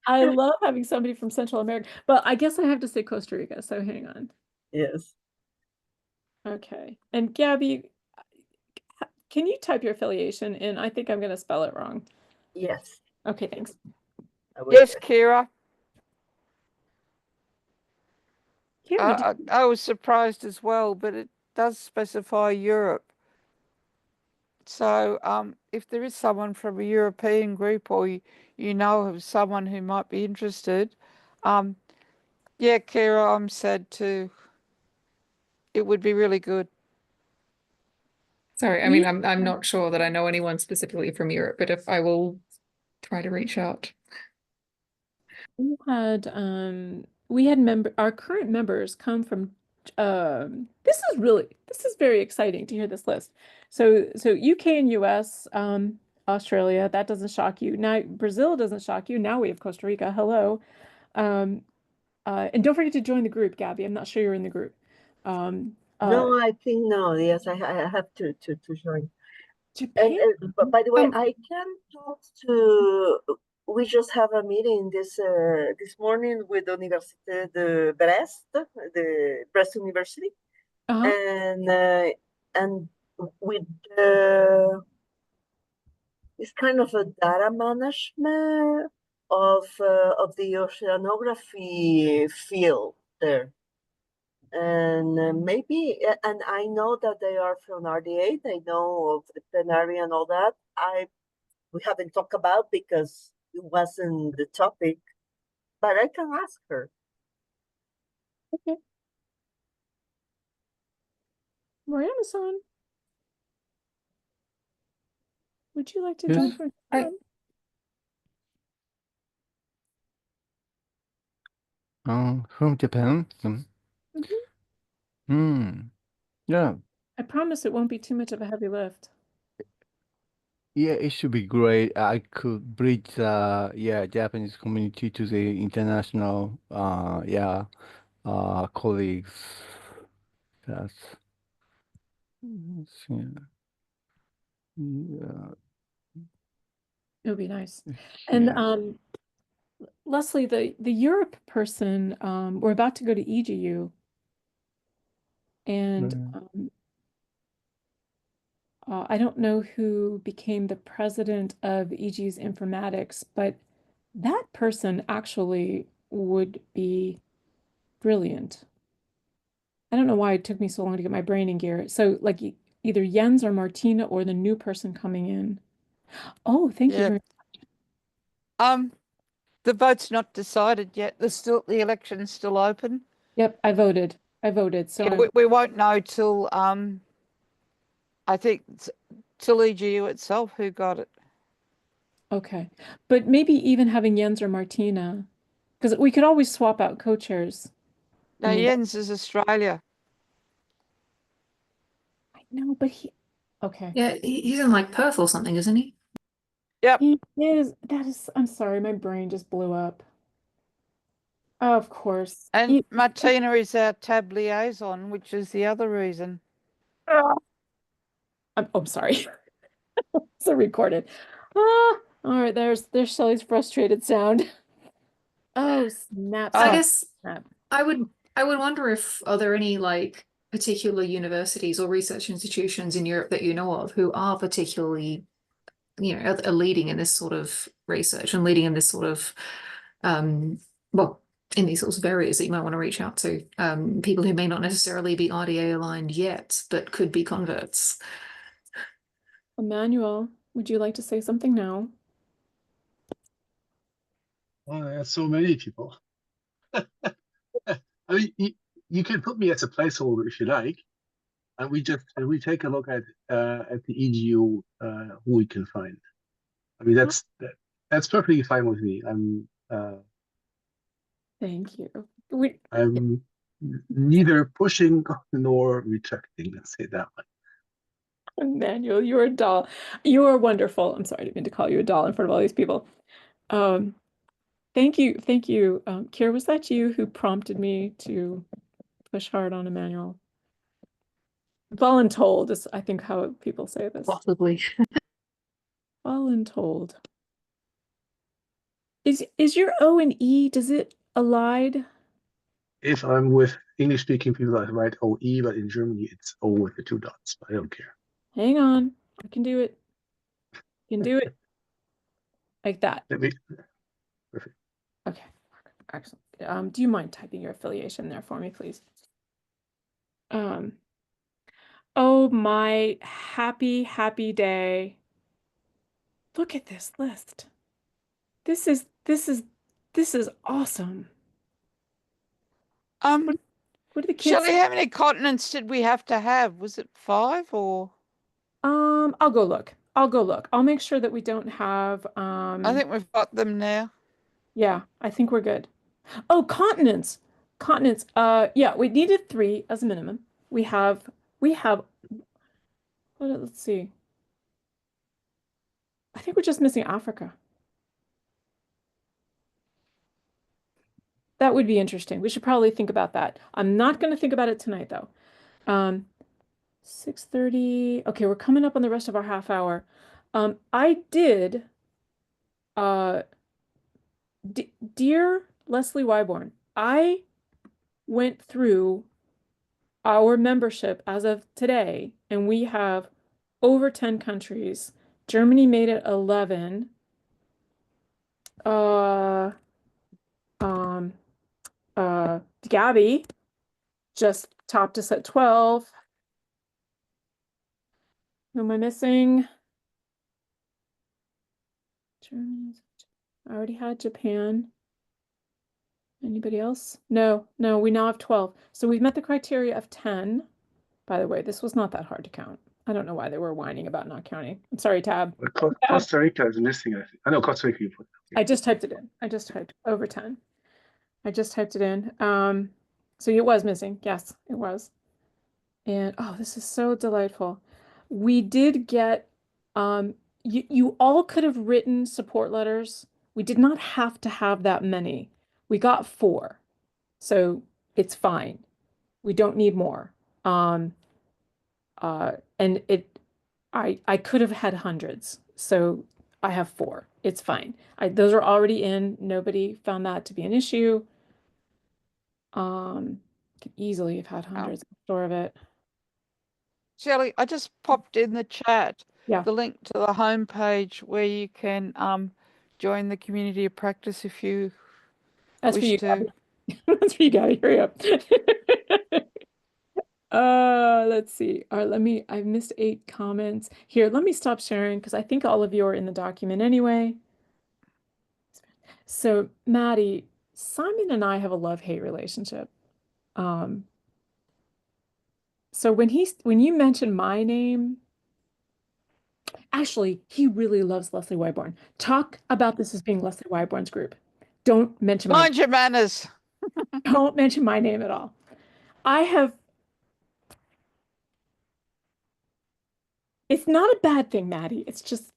I love having somebody from Central America, but I guess I have to say Costa Rica, so hang on. Yes. Okay. And Gabby, can you type your affiliation in? I think I'm going to spell it wrong. Yes. Okay, thanks. Yes, Kira. I was surprised as well, but it does specify Europe. So if there is someone from a European group, or you know of someone who might be interested, yeah, Kira, I'm sad too. It would be really good. Sorry, I mean, I'm not sure that I know anyone specifically from Europe, but if I will try to reach out. We had our current members come from this is very exciting to hear this list. So UK and US, Australia, that doesn't shock you. Now Brazil doesn't shock you. Now we have Costa Rica. Hello. And don't forget to join the group, Gabby. I'm not sure you're in the group. No, I think no. Yes, I have to join. Japan. But by the way, I can talk to. We just have a meeting this morning with Université de Brest, the Brest University, and with it's kind of a data management of the oceanography field there. And maybe, and I know that they are from RDA. I know of the plenary and all that. We haven't talked about because it wasn't the topic, but I can ask her. Okay. Mariana-san. Would you like to Yes. join for I- fun? From Japan. Yeah. I promise it won't be too much of a heavy lift. Yeah, it should be great. I could bridge Japanese community to the international colleagues. That's yeah. It would be nice. And Yeah. Leslie, the Europe person, we're about to go to EGU, and I don't know who became the president of EGU's informatics, but that person actually would be brilliant. I don't know why it took me so long to get my brain in gear. So like either Jens or Martina or the new person coming in. Oh, thank you Yeah. very The vote's not decided yet. The election's still open. Yep, I voted. So Yeah, we won't know till I think till EGU itself who got it. okay. But maybe even having Jens or Martina, because we could always swap out co-chairs. No, I mean, Jens is Australia. I know, but okay. Yeah, he's in like Perth or something, isn't he? Yep. He is, I'm sorry, my brain just blew up. Of course. And Martina is our tab liaison, which is the other reason. I'm sorry. So recorded. All right, there's Shelley's frustrated sound. Oh, snap. I snap, guess snap. I would wonder if are there any like particular universities or research institutions in Europe that you know of who are particularly, are leading in this sort of research and leading in this sort of in these sorts of areas that you might want to reach out to people who may not necessarily be RDA aligned yet, but could be converts. Emmanuel, would you like to say something now? Oh, there's so many people. I mean, you can put me as a placeholder if you like, and we take a look at the EGU who we can find. I mean, that's perfectly fine with me. Thank you. I'm neither pushing nor retracting. Let's say that one. Emmanuel, you're a doll. You are wonderful. I'm sorry, I didn't mean to call you a doll in front of all these people. Thank you. Kira, was that you who prompted me to push hard on Emmanuel? Voluntold is, I think, how people say this. Possibly. Voluntold. Is your O and E, does it allied? If I'm with English-speaking people, I write OE, but in Germany it's O with the 2 dots. But I don't care. Hang on, I can do it. Like that. Perfect. Okay, excellent. Do you mind typing your affiliation there for me, please? Oh my happy day. Look at this list. This is awesome. What are the kids? Shelley, how many continents did we have to have? Was it 5 or? I'll go look. I'll make sure that we don't have I think we've got them now. Yeah, I think we're good. Oh, continents. Yeah, we needed 3 as a minimum. We have let's see. I think we're just missing Africa. That would be interesting. We should probably think about that. I'm not going to think about it tonight though. 6:30. Okay, we're coming up on the rest of our half hour. I did dear Leslie Wyborn, I went through our membership as of today, and we have over 10 countries. Germany made it 11. Gabby just topped us at 12. Who am I missing? Germany. I already had Japan. Anybody else? No, we now have 12. So we've met the criteria of 10. By the way, this was not that hard to count. I don't know why they were whining about not counting. I'm sorry, Tab. But Costa Rica is missing, I think. I know Costa Rica you put. I just typed it in. I just typed over 10. I just typed it in. So it was missing. Yes, it was. And oh, this is so delightful. We did get, you all could have written support letters. We did not have to have that many. We got 4. So it's fine. We don't need more. And I could have had hundreds. So I have 4. It's fine. Those are already in. Nobody found that to be an issue. Could easily have had hundreds more of it. Shelley, I just popped in the chat Yeah. the link to the homepage where you can join the community of practice if you That's for wish you, to. Gabby. That's for you, Gabby. Hurry up. Let's see. All right, I've missed 8 comments. Here, let me stop sharing because I think all of you are in the document anyway. So, Maddie, Simon and I have a love-hate relationship. So when you mentioned my name, actually, he really loves Leslie Wyborn. Talk about this as being Leslie Wyborn's group. Don't mention my Mind your manners. Don't mention my name at all. It's not a bad thing, Maddie. It's just,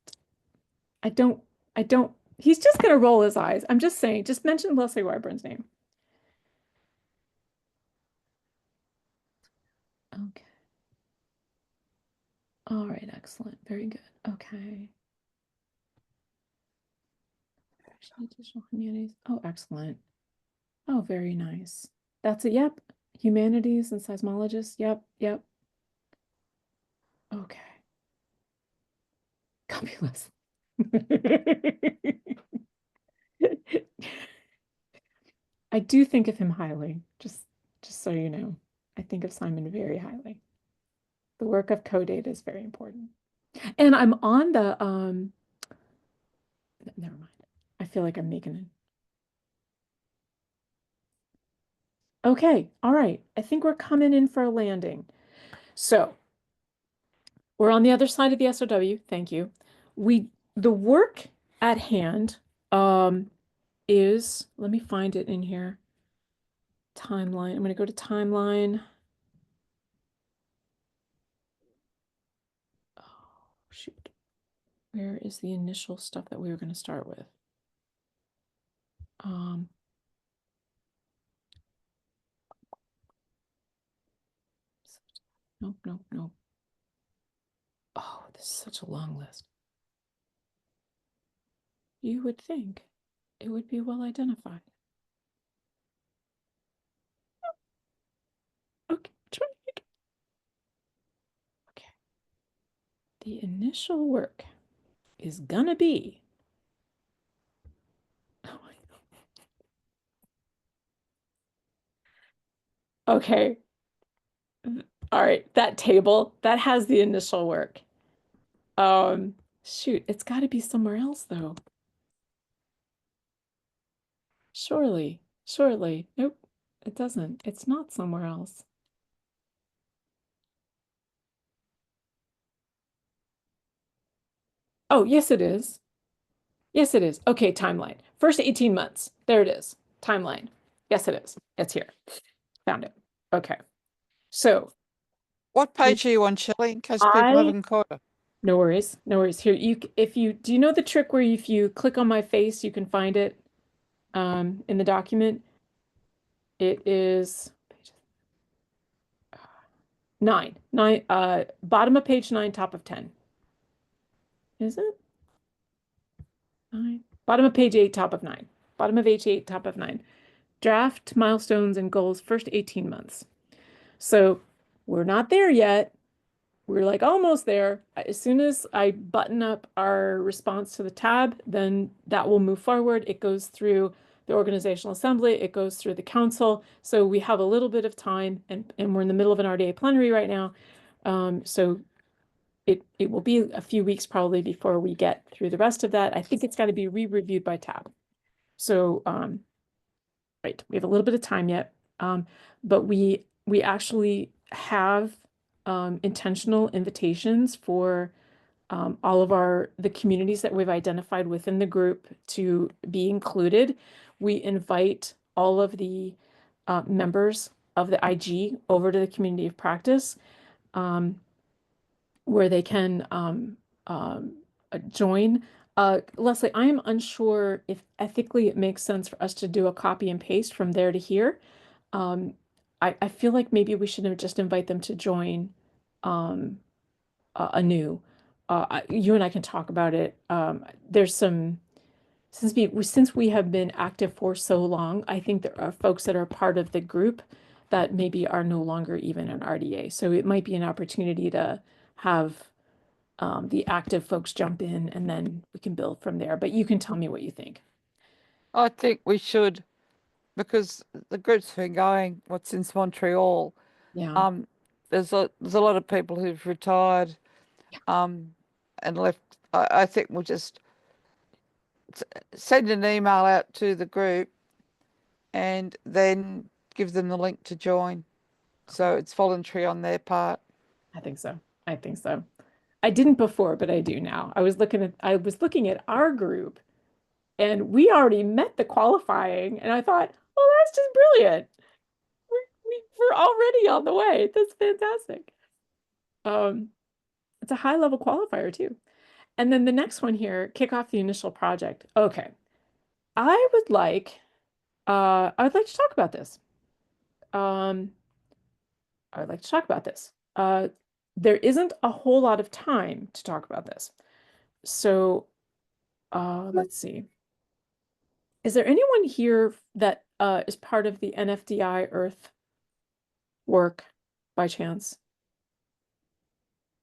he's just gonna roll his eyes. I'm just saying, just mention Leslie Wyborn's name. Okay. All right, excellent. Very good. Okay. Additional humanities. Oh, excellent. Oh, very nice. That's it. Yep. Humanities and seismologists. Yep. Yep. Okay. Copy list. I do think of him highly, just so you know. I think of Simon very highly. The work of CoData is very important. And I'm on the never mind. I feel like I'm making it. Okay, all right. I think we're coming in for a landing. So we're on the other side of the SOW. Thank you. The work at hand is, let me find it in here. Timeline. I'm going to go to timeline. Oh, shoot. Where is the initial stuff that we were going to start with? Nope, nope, nope. Oh, this is such a long list. You would think it would be well identified. Okay, try it again. Okay. The initial work is gonna be. Okay. All right, that table that has the initial work. Shoot, it's got to be somewhere else though. Surely. Nope, it doesn't. It's not somewhere else. Oh, yes, it is. Yes, it is. Okay, timeline. First 18 months. There it is. Timeline. Yes, it is. It's here. Found it. Okay. So. What page are you on, Shelley, in case people haven't caught it? No worries. No worries. Here, do you know the trick where if you click on my face, you can find it in the document? It is 9. Bottom of page 9, top of 10. Is it? 9. Bottom of page 8, top of 9. Bottom of page 8, top of 9. Draft milestones and goals first 18 months. So we're not there yet. We're like almost there. As soon as I button up our response to the tab, then that will move forward. It goes through the organizational assembly. It goes through the council. So we have a little bit of time, and we're in the middle of an RDA plenary right now. So it will be a few weeks probably before we get through the rest of that. I think it's got to be re-reviewed by tab. So right, we have a little bit of time yet, but we actually have intentional invitations for all of the communities that we've identified within the group to be included. We invite all of the members of the IG over to the community of practice, where they can join. Leslie, I am unsure if ethically it makes sense for us to do a copy and paste from there to here. I feel like maybe we should just invite them to join anew. You and I can talk about it. There's some, since we have been active for so long, I think there are folks that are part of the group that maybe are no longer even an RDA. So it might be an opportunity to have the active folks jump in, and then we can build from there. But you can tell me what you think. I think we should, because the group's been going since Montreal. Yeah. There's a lot of people who've retired, and left. I think we'll just send an email out to the group, and then give them the link to join. So it's voluntary on their part. I think so. I think so. I didn't before, but I do now. I was looking at our group, and we already met the qualifying, and I thought, well, that's just brilliant. We're already on the way. That's fantastic. It's a high level qualifier too. And then the next one here, kick off the initial project. Okay. I would like to talk about this. There isn't a whole lot of time to talk about this. So let's see. Is there anyone here that is part of the NFDI Earth work by chance?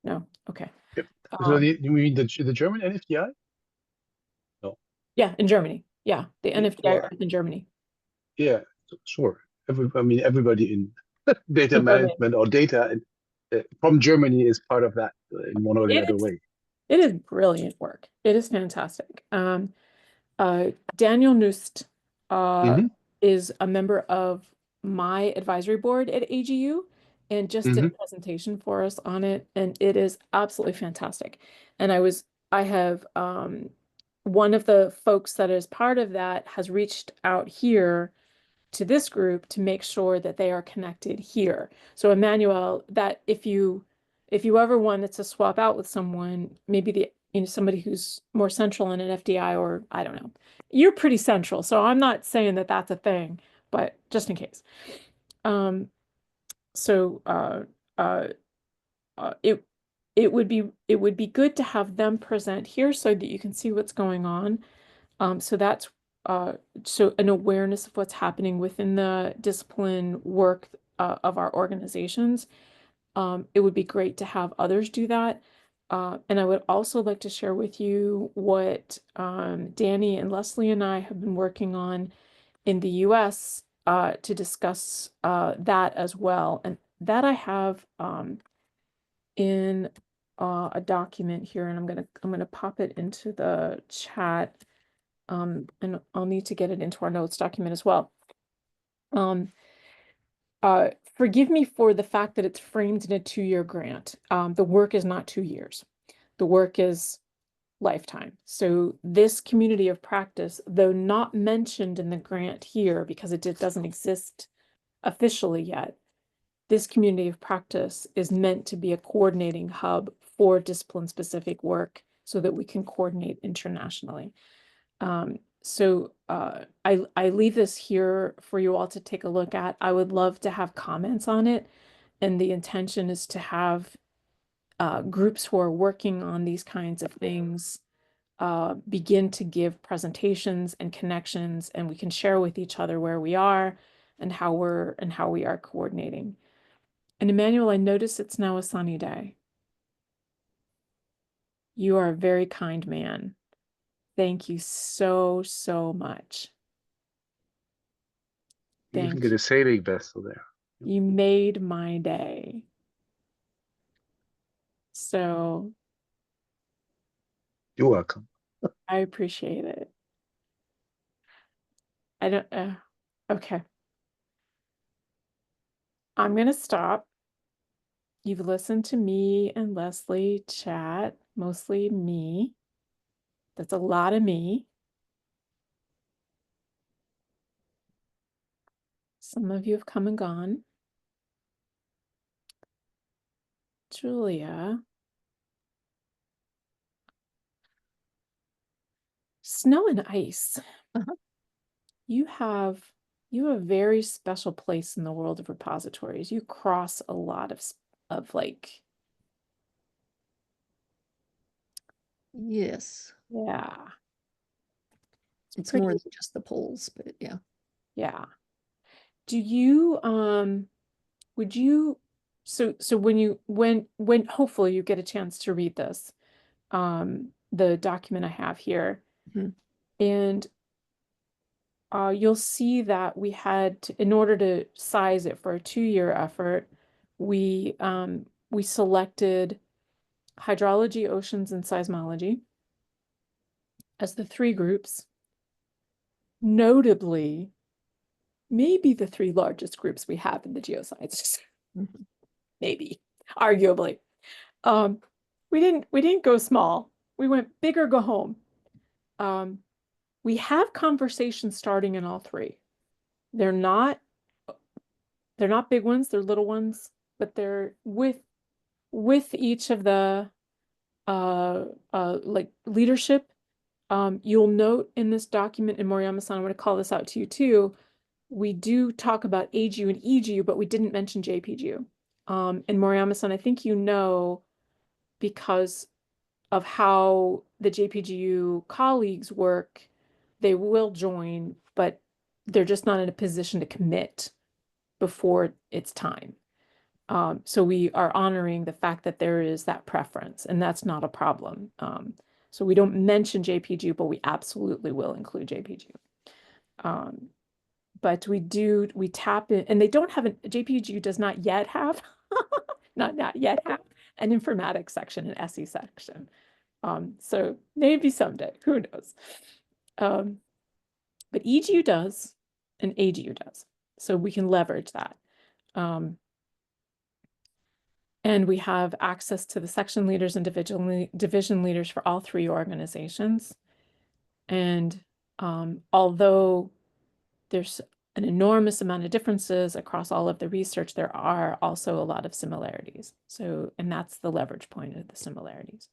No? Okay. Yep. So you mean the German NFDI? No. Yeah, in Germany. Yeah, the NFDI Well, Earth in Germany. Yeah, sure. Everybody in data management or data from Germany is part of that in one or the other way. It is brilliant work. It is fantastic. Daniel Nust is a member of my advisory board at AGU and just did a presentation for us on it, and it is absolutely fantastic. And I have one of the folks that is part of that has reached out here to this group to make sure that they are connected here. So Emmanuel, that if you ever wanted to swap out with someone, maybe somebody who's more central in an FDI, or I don't know, you're pretty central, so I'm not saying that that's a thing, but just in case. It would be good to have them present here so that you can see what's going on. So that's so an awareness of what's happening within the discipline work of our organizations. It would be great to have others do that. And I would also like to share with you what Danny and Leslie and I have been working on in the US to discuss that as well. And that I have in a document here, and I'm gonna pop it into the chat. And I'll need to get it into our notes document as well. Forgive me for the fact that it's framed in a 2-year grant. The work is not 2 years. The work is lifetime. So this community of practice, though not mentioned in the grant here because it doesn't exist officially yet, this community of practice is meant to be a coordinating hub for discipline-specific work so that we can coordinate internationally. So I leave this here for you all to take a look at. I would love to have comments on it. And the intention is to have groups who are working on these kinds of things begin to give presentations and connections, and we can share with each other where we are and how we are coordinating. And Emmanuel, I notice it's now a sunny day. You are a very kind man. Thank you so, so much. You can get a sailing vessel there. You made my day. So you're welcome. I appreciate it. I don't, okay. I'm going to stop. You've listened to me and Leslie chat, mostly me. That's a lot of me. Some of you have come and gone. Julia. Snow and ice. Uh-huh. You have a very special place in the world of repositories. You cross a lot of like, Yes. yeah. It's pretty- more than just the polls, but yeah. Yeah. Do you would you so when hopefully you get a chance to read this, the document I have here, Mhm. and you'll see that we had to, in order to size it for a 2-year effort, we selected hydrology, oceans, and seismology as the 3 groups. Notably, maybe the 3 largest groups we have in the geosciences. Mhm. Maybe, arguably. We didn't go small. We went big or go home. We have conversations starting in all 3. They're not big ones, they're little ones, but they're with each of the like leadership. You'll note in this document, and Moriyama-san, I want to call this out to you too, we do talk about AGU and EGU, but we didn't mention JPGU. And Moriyama-san, I think you know, because of how the JPGU colleagues work, they will join, but they're just not in a position to commit before it's time. So we are honoring the fact that there is that preference, and that's not a problem. So we don't mention JPGU, but we absolutely will include JPGU. But we tap in, and they don't have JPGU does not yet have, not yet have an informatics section, an SE section. So maybe someday, who knows? But EGU does, and AGU does. So we can leverage that. And we have access to the section leaders and division leaders for all 3 organizations. And although there's an enormous amount of differences across all of the research, there are also a lot of similarities. So, and that's the leverage point of the similarities.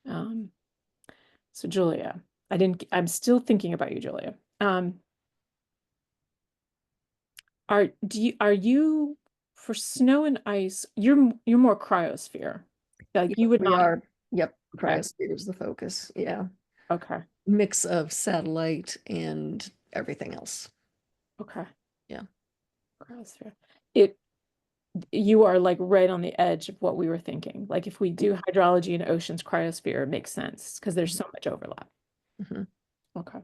So Julia, I'm still thinking about you, Julia. Are you for snow and ice, you're more cryosphere. Like you would We not. are, yep, Okay. cryosphere is the focus. Yeah. Okay. Mix of satellite and everything else. Okay. Yeah. Cryosphere. You are like right on the edge of what we were thinking. Like if we do hydrology and oceans, cryosphere makes sense because there's so much overlap. Mhm. Okay.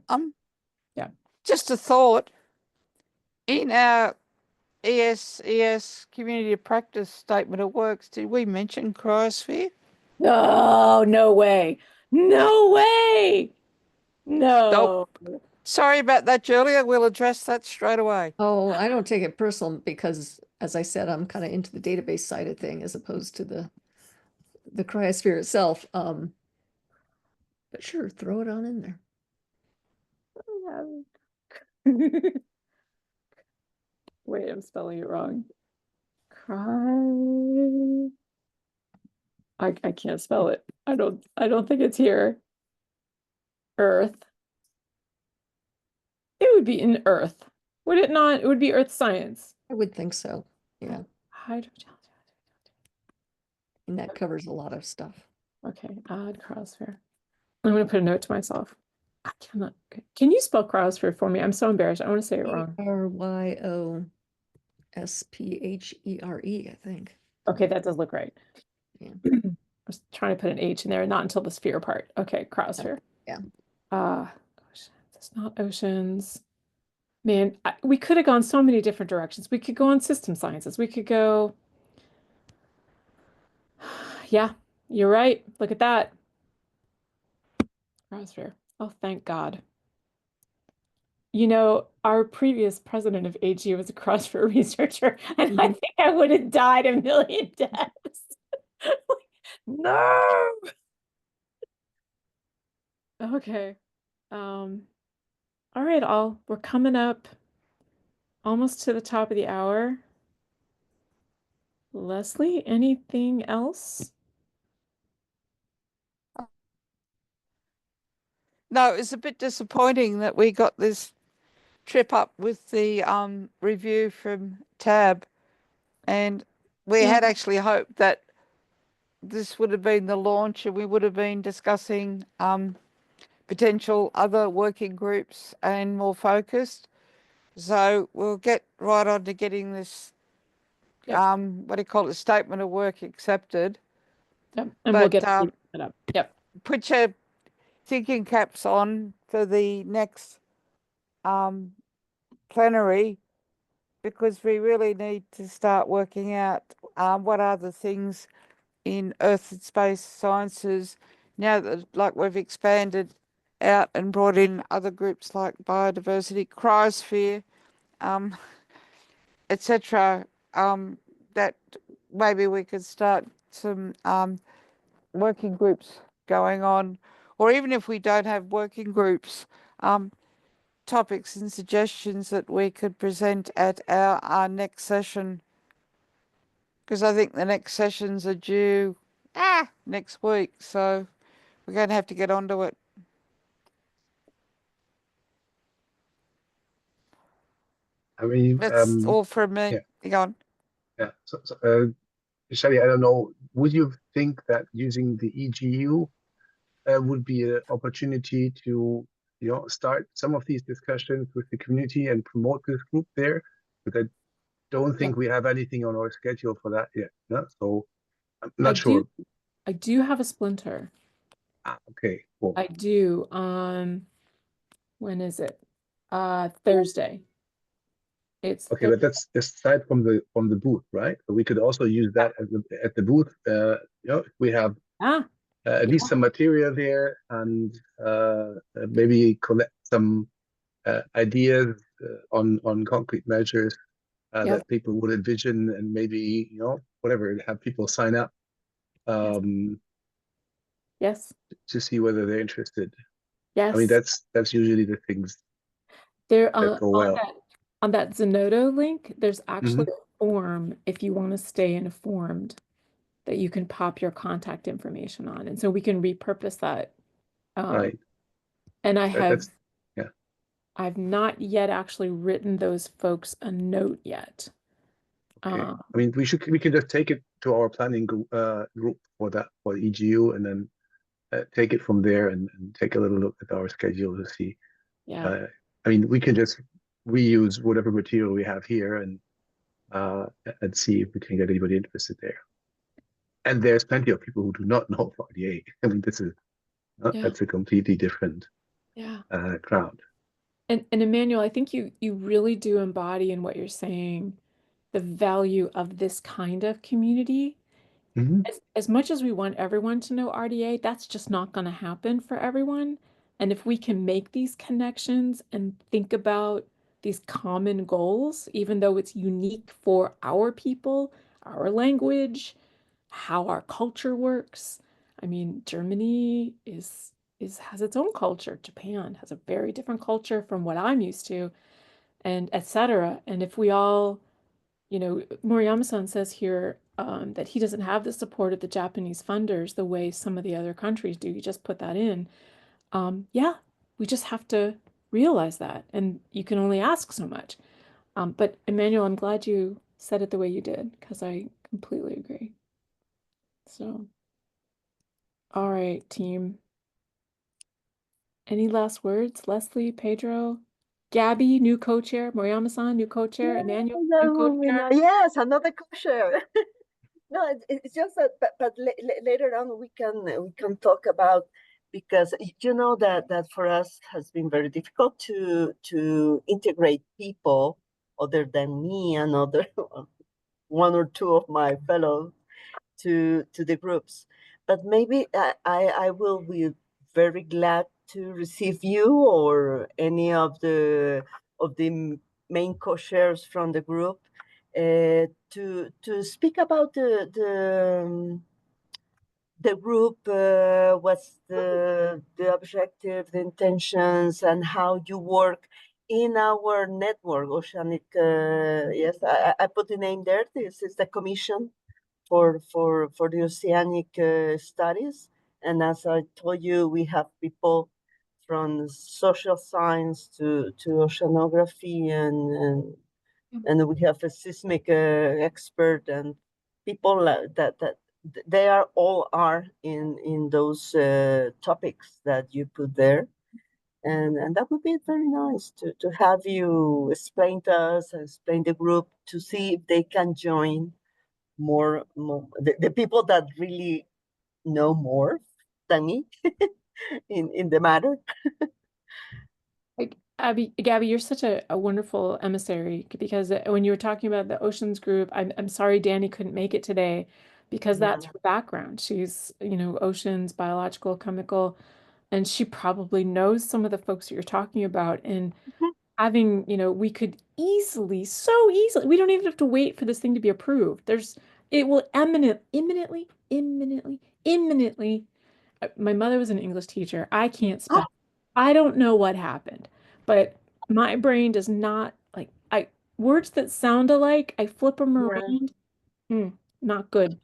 Yeah. Just a thought. In our ES community of practice statement of works, did we mention cryosphere? No, no way. No way. No. Sorry about that, Julia. We'll address that straight away. Oh, I don't take it personal because, as I said, I'm kind of into the database side of thing as opposed to the cryosphere itself. But sure, throw it on in there. Wait, I'm spelling it wrong. Cry. I can't spell it. I don't think it's here. Earth. It would be in Earth. Would it not? It would be Earth science. I would think so. Yeah. Hydrogen. And that covers a lot of stuff. Okay, add cryosphere. I'm going to put a note to myself. I cannot. Can you spell cryosphere for me? I'm so embarrassed. I want to say it wrong. CRYOSPHERE, I think. Okay, that does look right. Yeah. I was trying to put an H in there, not until the sphere part. Okay, cryosphere. Yeah. Oceans. It's not oceans. Man, we could have gone so many different directions. We could go on system sciences. We could go. Yeah, you're right. Look at that. Cryosphere. Oh, thank God. you know, our previous president of AG was a CrossFit researcher, and I Mhm. think I would have died a million deaths. No. Okay. All right, we're coming up almost to the top of the hour. Leslie, anything else? No, it's a bit disappointing that we got this trip up with the review from Tab, and we Yeah. had actually hoped that this would have been the launch and we would have been discussing potential other working groups and more focused. So we'll get right on to getting this Yep. what do you call it, statement of work accepted. Yep. And we'll But get it set up. Yep. put your thinking caps on for the next plenary, because we really need to start working out what are the things in earth and space sciences now that, like, we've expanded out and brought in other groups like biodiversity, cryosphere, etc. That maybe we could start some working groups going on, or even if we don't have working groups, topics and suggestions that we could present at our next session. Because I think the next sessions are due next week, so we're going to have to get onto it. I mean, That's all from me. yeah. You go on. Yeah. Shelley, I don't know, would you think that using the EGU would be an opportunity to, you know, start some of these discussions with the community and promote this group there? Because I don't think we have anything on our schedule for that yet. No? So I'm not sure. I do have a splinter. Okay, cool. I do. When is it? Thursday. It's Okay, but that's aside from the booth, right? So we could also use that at the booth. You know, if we have at least some material there, and maybe collect some ideas on concrete measures that people would envision, and maybe, you know, whatever, have people sign up yes, to see whether they're interested. yes. I mean, that's usually the things There that go well. on that Zenodo link, there's actually Mhm. a form if you want to stay informed that you can pop your contact information on, and so we can repurpose that. Right. And I've not yet actually written those folks a note yet. Okay. I mean, we can just take it to our planning group for EGU, and then take it from there and take a little look at our schedule to see. Yeah. I mean, we can just reuse whatever material we have here and see if we can get anybody interested there. And there's plenty of people who do not know of RDA. I mean, this is that's a completely different crowd. And Emmanuel, I think you really do embody in what you're saying the value of this kind of community. As much as we want everyone to know RDA, that's just not going to happen for everyone. And if we can make these connections and think about these common goals, even though it's unique for our people, our language, how our culture works. I mean, Germany has its own culture. Japan has a very different culture from what I'm used to, and etc. And if we all, you know, Moriyama-san says here that he doesn't have the support of the Japanese funders the way some of the other countries do. You just put that in. Yeah, we just have to realize that, and you can only ask so much. But Emmanuel, I'm glad you said it the way you did, because I completely agree. So, all right, team. Any last words? Leslie, Pedro, Gabby, new co-chair, Moriyama-san, new co-chair, Emmanuel, new co-chair. Yes, another co-chair. No, it's just that, but later on we can talk about, because you know that for us has been very difficult to integrate people other than me and other one or two of my fellows to the groups. But maybe I will be very glad to receive you or any of the main co-chairs from the group to speak about the group, what's the objective, the intentions, and how you work in our network, Oceanic. Yes, I put the name there. This is the Commission for the Oceanic Studies, and as I told you, we have people from social science to oceanography, and we have a seismic expert and people that they are all in those topics that you put there, and that would be very nice to have you explain to us and explain the group to see if they can join more the people that really know more than me in the matter. Like Gabby, you're such a wonderful emissary because when you were talking about the Oceans Group, I'm sorry Danny couldn't make it today because that's her background. She's, oceans, biological, chemical, and she probably knows some of the folks that you're talking about. And having, we could so easily, we don't even have to wait for this thing to be approved. It will imminently. My mother was an English teacher. I can't spell. I don't know what happened, but my brain does not words that sound alike, I flip them around. Not good.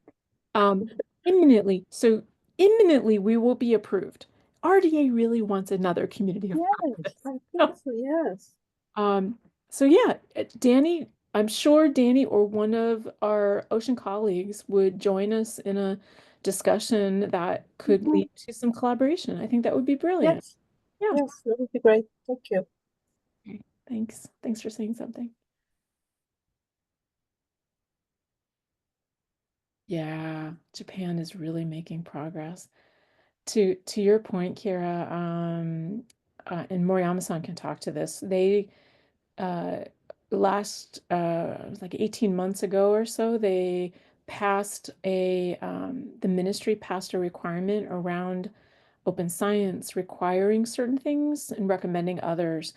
Imminently. So imminently we will be approved. RDA really wants another community of practice. I think so, yes. So yeah, Danny, I'm sure Danny or one of our ocean colleagues would join us in a discussion that could lead to some collaboration. I think that would be brilliant. Yes. Yeah. Yes, that would be great. Thank you. Okay, thanks. Thanks for saying something. Yeah, Japan is really making progress. To your point, Kira, and Moriyama-san can talk to this. They last it was like 18 months ago or so, they passed the ministry passed a requirement around open science requiring certain things and recommending others.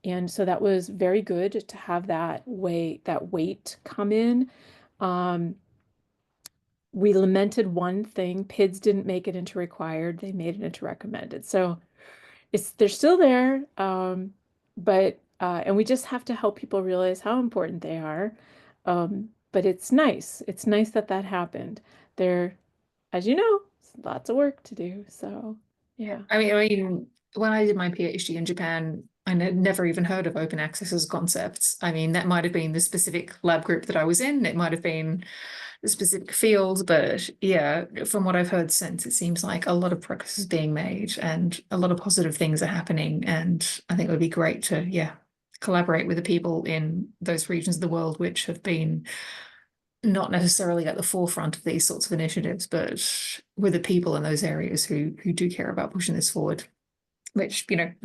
And so that was very good to have that weight come in. We lamented one thing, PIDs didn't make it into required, they made it into recommended. So they're still there, but and we just have to help people realize how important they are. But it's nice. It's nice that happened. There, as you know, lots of work to do. So yeah. I mean, when I did my PhD in Japan, I had never even heard of open access as concepts. I mean, that might have been the specific lab group that I was in. It might have been the specific field, but yeah, from what I've heard since, it seems like a lot of progress is being made and a lot of positive things are happening. And I think it would be great to, collaborate with the people in those regions of the world which have been not necessarily at the forefront of these sorts of initiatives, but with the people in those areas who do care about pushing this forward. Which, again,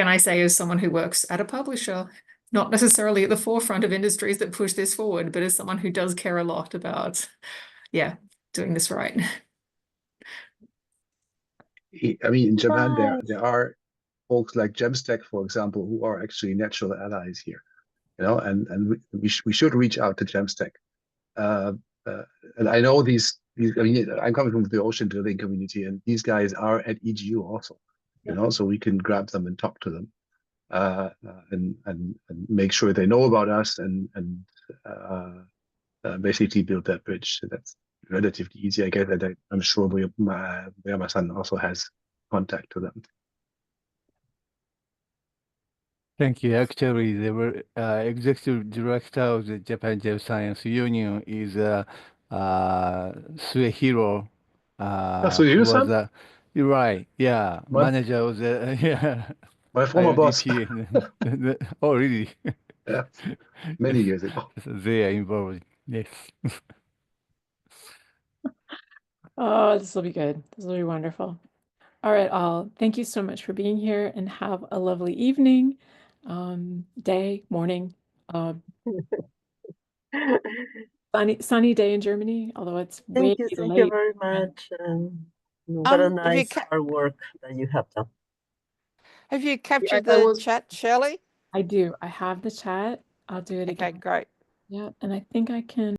I say as someone who works at a publisher, not necessarily at the forefront of industries that push this forward, but as someone who does care a lot about, doing this right. I mean, in Japan, there are folks like GemStack, for example, who are actually natural allies here, and we should reach out to GemStack. And I know these. I mean, I'm coming from the ocean drilling community, and these guys are at EGU also, so we can grab them and talk to them, and make sure they know about us and basically build that bridge. So that's relatively easy. I guess that I'm sure Moriyama-san also has contact to them. Thank you. Actually, the executive director of the Japan Geoscience Union is Suehiro. Suehiro-san? You're right. Yeah, manager of the my former boss. Oh, really? Yeah, many years ago. They are involved. Yes. Oh, this will be good. This will be wonderful. All right, all. Thank you so much for being here and have a lovely evening, day, morning. Sunny day in Germany, although it's way Thank late. you very much. What a nice hard work that you have done. Have you captured I the was- chat, Shirley? I do. I have the chat. I'll do it Okay, again. great. Yeah, and I think I can.